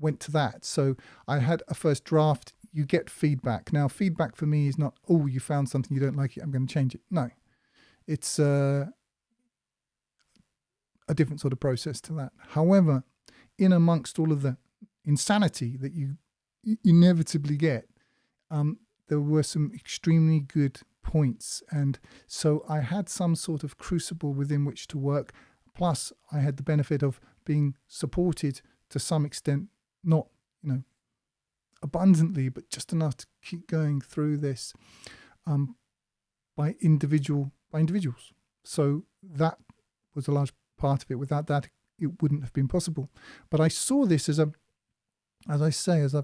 went to that. So I had a first draft. You get feedback. Now, feedback for me is not, oh, you found something, you don't like it, I'm going to change it. No, it's a different sort of process to that. However, in amongst all of the insanity that you inevitably get, there were some extremely good points, and so I had some sort of crucible within which to work. Plus, I had the benefit of being supported to some extent, not abundantly, but just enough to keep going through this by individuals. So that was a large part of it. Without that, it wouldn't have been possible. But I saw this as I've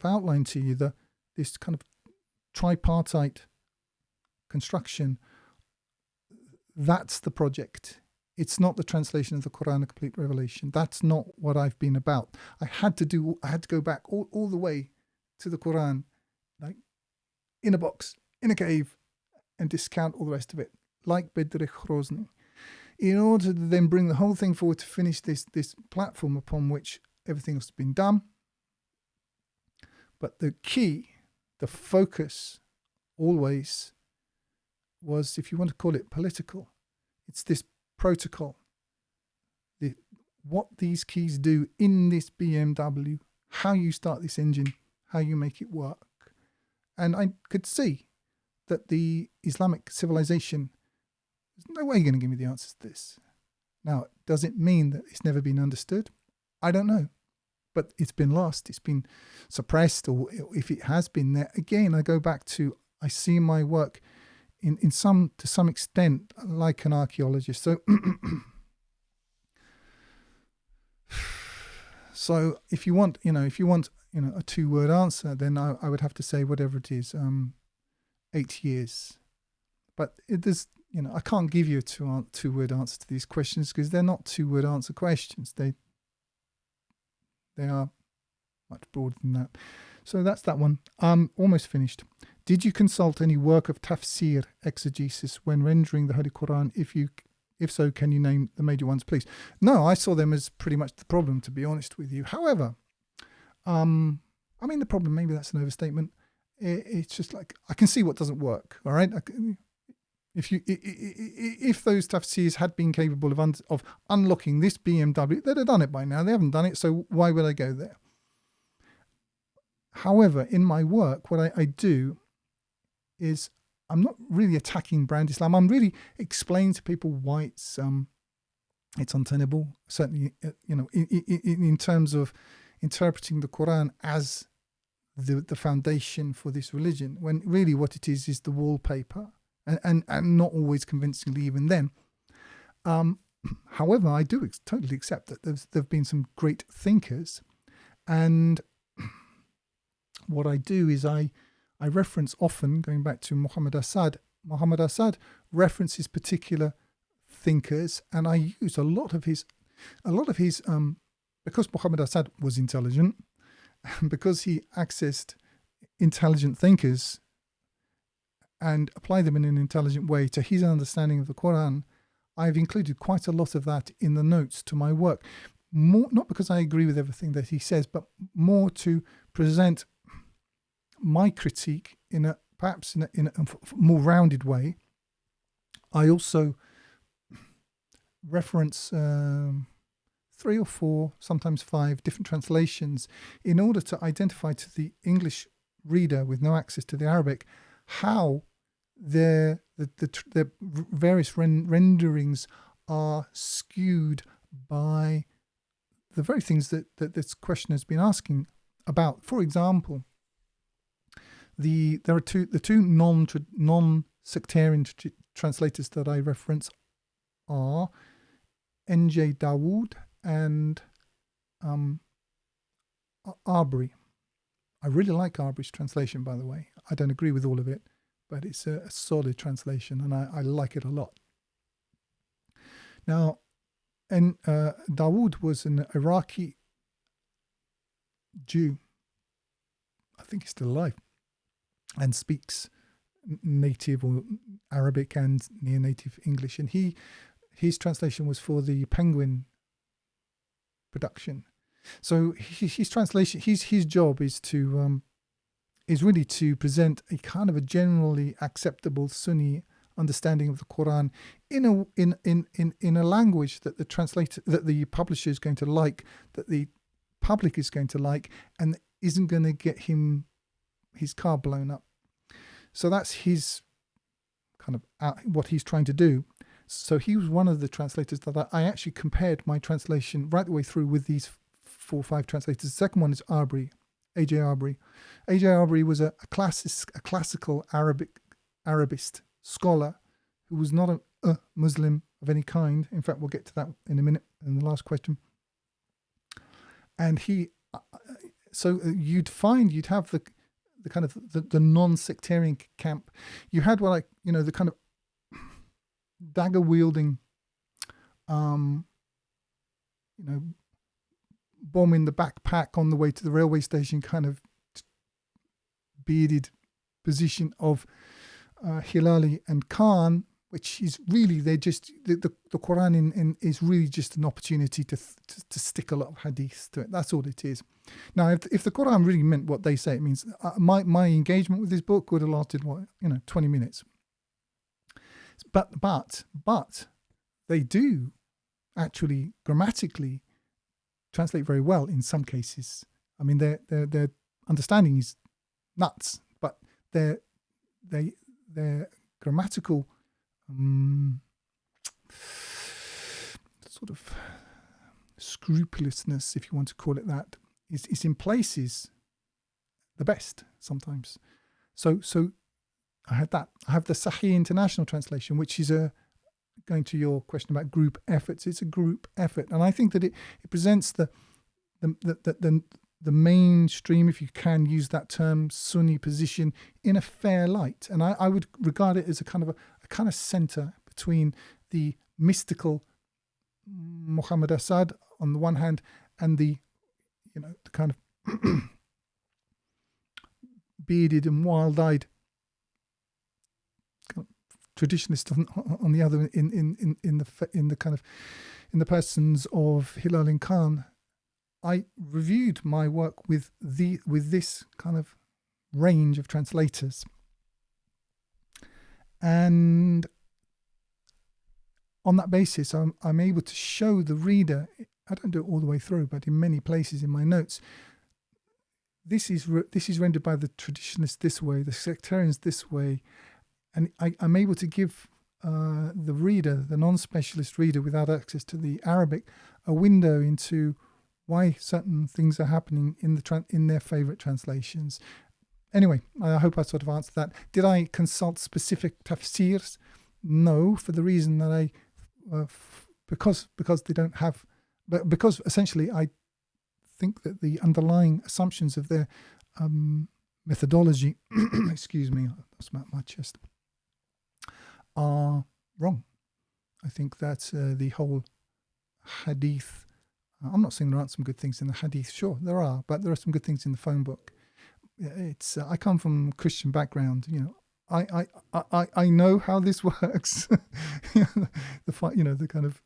outlined to you, this kind of tripartite construction. That's the project. It's not the translation of the Qur'an, a complete revelation. That's not what I've been about. I had to go back all the way to the Qur'an, like in a box, in a cave, and discount all the rest of it, like Bedrich Hrozny, in order to then bring the whole thing forward to finish this platform upon which everything else has been done. But the key, the focus, always was, if you want to call it political, it's this protocol. What these keys do in this BMW, how you start this engine, how you make it work. And I could see that the Islamic civilization, there's no way you're going to give me the answers to this. Now, does it mean that it's never been understood? I don't know. But it's been lost, it's been suppressed, or if it has been there, again, I go back to, I see my work to some extent like an archaeologist. So if you want a two-word answer, then I would have to say whatever it is, 8 years. But I can't give you a two-word answer to these questions, because they're not two-word answer questions. They are much broader than that. So that's that one. Almost finished. Did you consult any work of Tafsir, Exegesis, when rendering the Holy Qur'an? If so, can you name the major ones, please? No, I saw them as pretty much the problem, to be honest with you. However, the problem, maybe that's an overstatement. It's just like, I can see what doesn't work, all right? If those Tafsirs had been capable of unlocking this BMW, they'd have done it by now. They haven't done it, so why would I go there? However, in my work, what I do is, I'm not really attacking brand Islam. I'm really explaining to people why it's untenable. Certainly, in terms of interpreting the Quran as the foundation for this religion, when really what it is the wallpaper, and not always convincingly even then. However, I do totally accept that there've been some great thinkers, and what I do is I reference often, going back to Muhammad Asad. Muhammad Asad references particular thinkers, and I use a lot of his because Muhammad Asad was intelligent, because he accessed intelligent thinkers and applied them in an intelligent way to his understanding of the Quran. I've included quite a lot of that in the notes to my work. More, not because I agree with everything that he says, but more to present my critique in a more rounded way. I also reference 3 or 4, sometimes 5 different translations in order to identify to the English reader with no access to the Arabic how the various renderings are skewed by the very things that this question has been asking about. For example, there are the two non-sectarian translators that I reference are N.J. Dawood and Arbery. I really like Arbery's translation, by the way. I don't agree with all of it, but it's a solid translation, and I like it a lot. Now, Dawood was an Iraqi Jew. I think he's still alive, and speaks native or Arabic and near-native English. And his translation was for the Penguin production. So his translation, his job is really to present a kind of a generally acceptable Sunni understanding of the Quran in a language that the publisher is going to like, that the public is going to like, and isn't going to get his car blown up. So that's his kind of what he's trying to do. So he was one of the translators that I actually compared my translation right the way through with these 4 or 5 translators. The second one is Arbery, A.J. Arbery. A.J. Arbery was a classical Arabist scholar who was not a Muslim of any kind. In fact, we'll get to that in a minute in the last question. And you'd have the kind of the non-sectarian camp. You had the kind of dagger wielding, bomb in the backpack on the way to the railway station kind of bearded position of Hilali and Khan, which is really, they're just, the Qur'an is really just an opportunity to stick a lot of hadiths to it. That's all it is. Now, if the Qur'an really meant what they say it means, my engagement with this book would have lasted 20 minutes. But they do actually grammatically translate very well in some cases. I mean, their understanding is nuts, but their grammatical sort of scrupulousness, if you want to call it that, is in places the best sometimes. So I had that. I have the Sahih International Translation, which is going to your question about group efforts. It's a group effort, and I think that it presents the mainstream, if you can use that term, Sunni position in a fair light. And I would regard it as a kind of center between the mystical Muhammad Assad on the one hand and the kind of bearded and wild-eyed kind of traditionalist on the other, in the persons of Hilal and Khan. I reviewed my work with this kind of range of translators, and on that basis, I'm able to show the reader. I don't do it all the way through, but in many places in my notes, this is rendered by the traditionalists this way, the sectarians this way, and I'm able to give the reader, the non-specialist reader without access to the Arabic, a window into why certain things are happening in their favourite translations. Anyway, I hope I sort of answered that. Did I consult specific tafsirs? No, for the reason that because they don't have, but because essentially I think that the underlying assumptions of their methodology, excuse me, that's about my chest, are wrong. I think that the whole hadith, I'm not saying there aren't some good things in the hadith, sure there are, but there are some good things in the phone book. It's I come from a Christian background, I know how this works. The kind of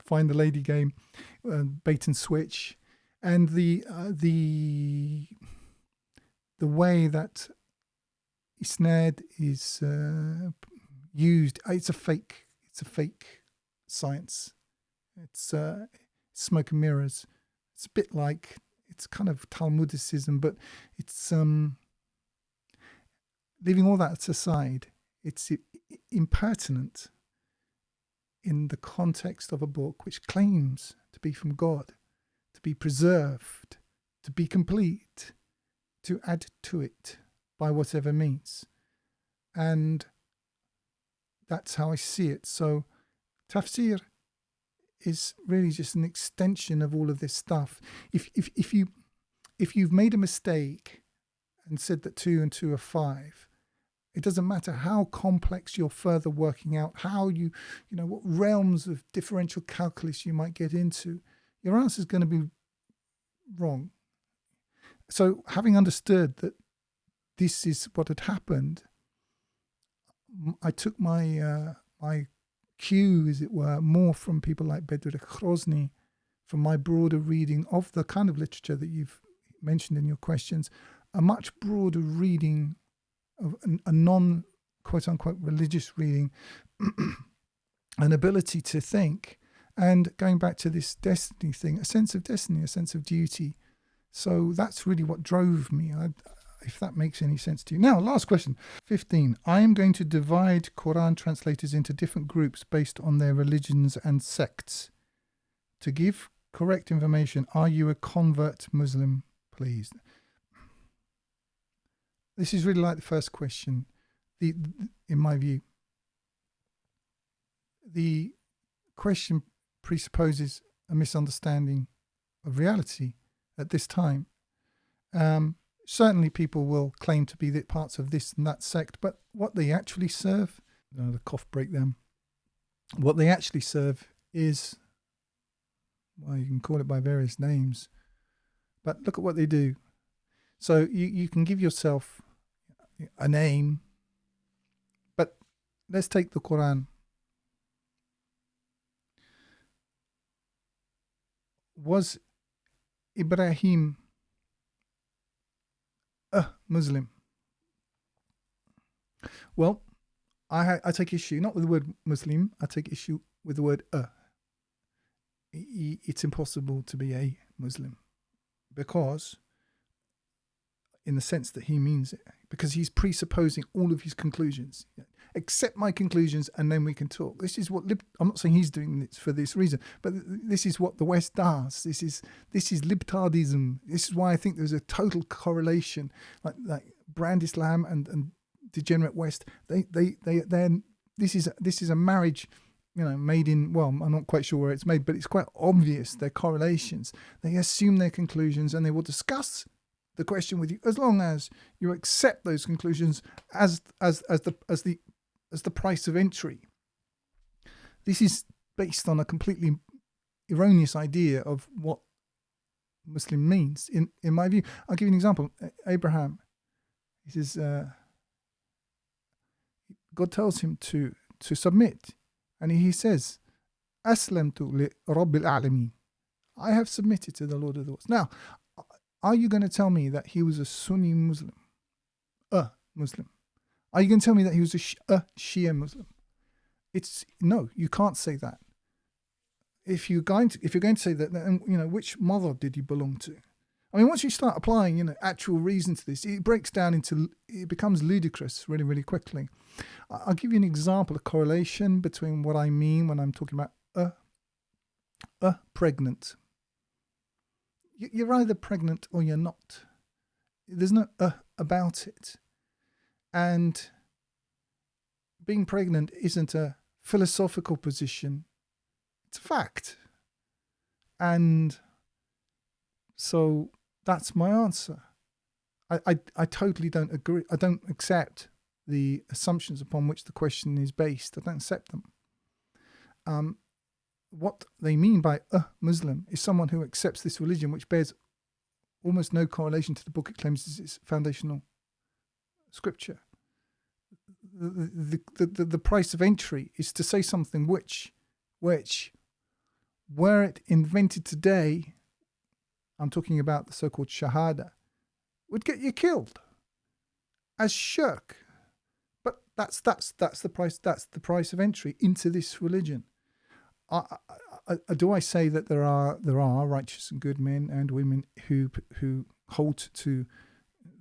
find the lady game, bait and switch, and the way that isnad is used. It's a fake science. It's smoke and mirrors. It's a bit like, it's kind of Talmudicism, but it's leaving all that aside, it's impertinent in the context of a book which claims to be from God, to be preserved, to be complete, to add to it by whatever means. And that's how I see it. So Tafsir is really just an extension of all of this stuff. If you've made a mistake and said that 2 and 2 are 5, it doesn't matter how complex you're further working out, how what realms of differential calculus you might get into, your answer is going to be wrong. So having understood that this is what had happened, I took my cue, as it were, more from people like Bedr Khrozni, from my broader reading of the kind of literature that you've mentioned in your questions, a much broader reading of a non quote unquote religious reading, an ability to think, and going back to this destiny thing, a sense of destiny, a sense of duty. So that's really what drove me. if that makes any sense to you. Now, last question. 15. I am going to divide Qur'an translators into different groups based on their religions and sects. To give correct information, are you a convert Muslim, please? This is really like the first question. In my view, the question presupposes a misunderstanding of reality at this time. Certainly people will claim to be the parts of this and that sect, but what they actually serve, the cough break them, what they actually serve is, well, you can call it by various names, but look at what they do. So you can give yourself a name, but let's take the Qur'an. Was Ibrahim a Muslim? Well, I take issue not with the word Muslim, I take issue with the word a. It's impossible to be a Muslim, because in the sense that he means it, because he's presupposing all of his conclusions. Accept my conclusions and then we can talk. This is what I'm not saying he's doing this for this reason, but this is what the West does. This is libtardism. This is why I think there's a total correlation, like brand Islam and degenerate West. This is a marriage, made in, well, I'm not quite sure where it's made, but it's quite obvious, their correlations. They assume their conclusions and they will discuss the question with you as long as you accept those conclusions as the price of entry. This is based on a completely erroneous idea of what Muslim means, in my view. I'll give you an example. Abraham, he says, God tells him to submit, and he says, Aslamtu li Rabbil A'lameen. I have submitted to the Lord of the worlds. Now, are you going to tell me that he was a Sunni Muslim? A Muslim? Are you going to tell me that he was a Shia Muslim? No, you can't say that. If you're going to say that, then, which madhab did you belong to? I mean, once you start applying, actual reason to this, it becomes ludicrous really, really quickly. I'll give you an example, a correlation between what I mean when I'm talking about a pregnant. You're either pregnant or you're not. There's no about it. And being pregnant isn't a philosophical position. It's a fact. And so that's my answer. I totally don't agree. I don't accept the assumptions upon which the question is based. I don't accept them. What they mean by a Muslim is someone who accepts this religion, which bears almost no correlation to the book it claims is its foundational scripture. The price of entry is to say something which, were it invented today, I'm talking about the so-called shahada, would get you killed as shirk. But that's the price. That's the price of entry into this religion. Do I say that there are righteous and good men and women who hold to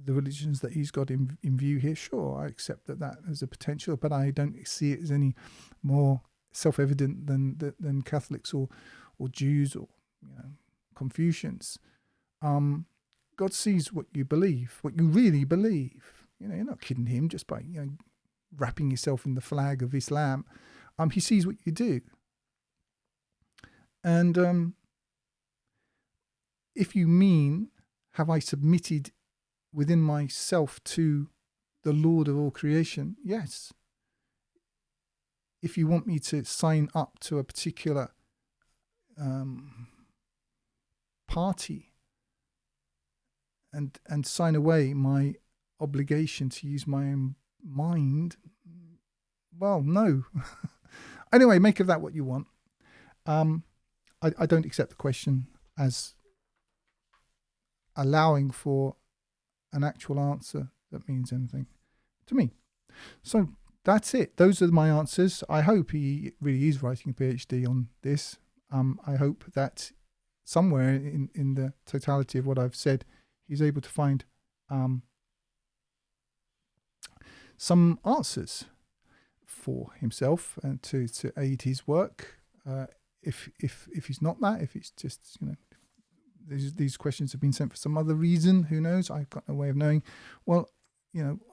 the religions that he's got in view here? Sure, I accept that as a potential, but I don't see it as any more self-evident than Catholics or Jews or Confucians. God sees what you believe, what you really believe. You're not kidding him just by wrapping yourself in the flag of Islam. He sees what you do. And if you mean, have I submitted within myself to the Lord of all creation? Yes. If you want me to sign up to a particular party and sign away my obligation to use my own mind, well, no. Anyway, make of that what you want. I don't accept the question as allowing for an actual answer that means anything to me. So that's it. Those are my answers. I hope he really is writing a PhD on this. I hope that somewhere in the totality of what I've said, he's able to find some answers for himself and to aid his work. If he's not that, if it's just, these questions have been sent for some other reason, who knows? I've got no way of knowing. Well,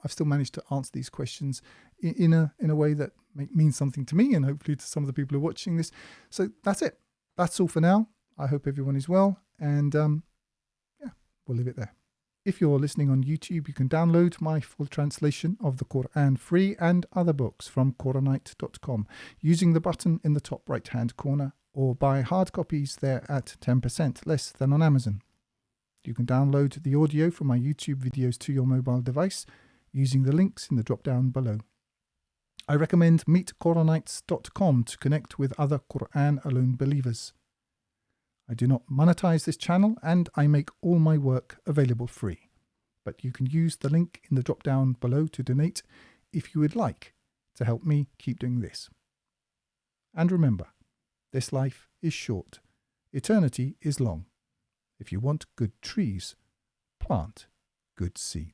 I've still managed to answer these questions in a way that means something to me and hopefully to some of the people who are watching this. So that's it. That's all for now. I hope everyone is well, and we'll leave it there. If you're listening on YouTube, you can download my full translation of the Qur'an free and other books from Qur'anite.com using the button in the top right-hand corner, or buy hard copies there at 10% less than on Amazon. You can download the audio from my YouTube videos to your mobile device using the links in the drop-down below. I recommend meetquranites.com to connect with other Qur'an-alone believers. I do not monetize this channel, and I make all my work available free. But you can use the link in the drop-down below to donate if you would like to help me keep doing this. And remember, this life is short. Eternity is long. If you want good trees, plant good seeds.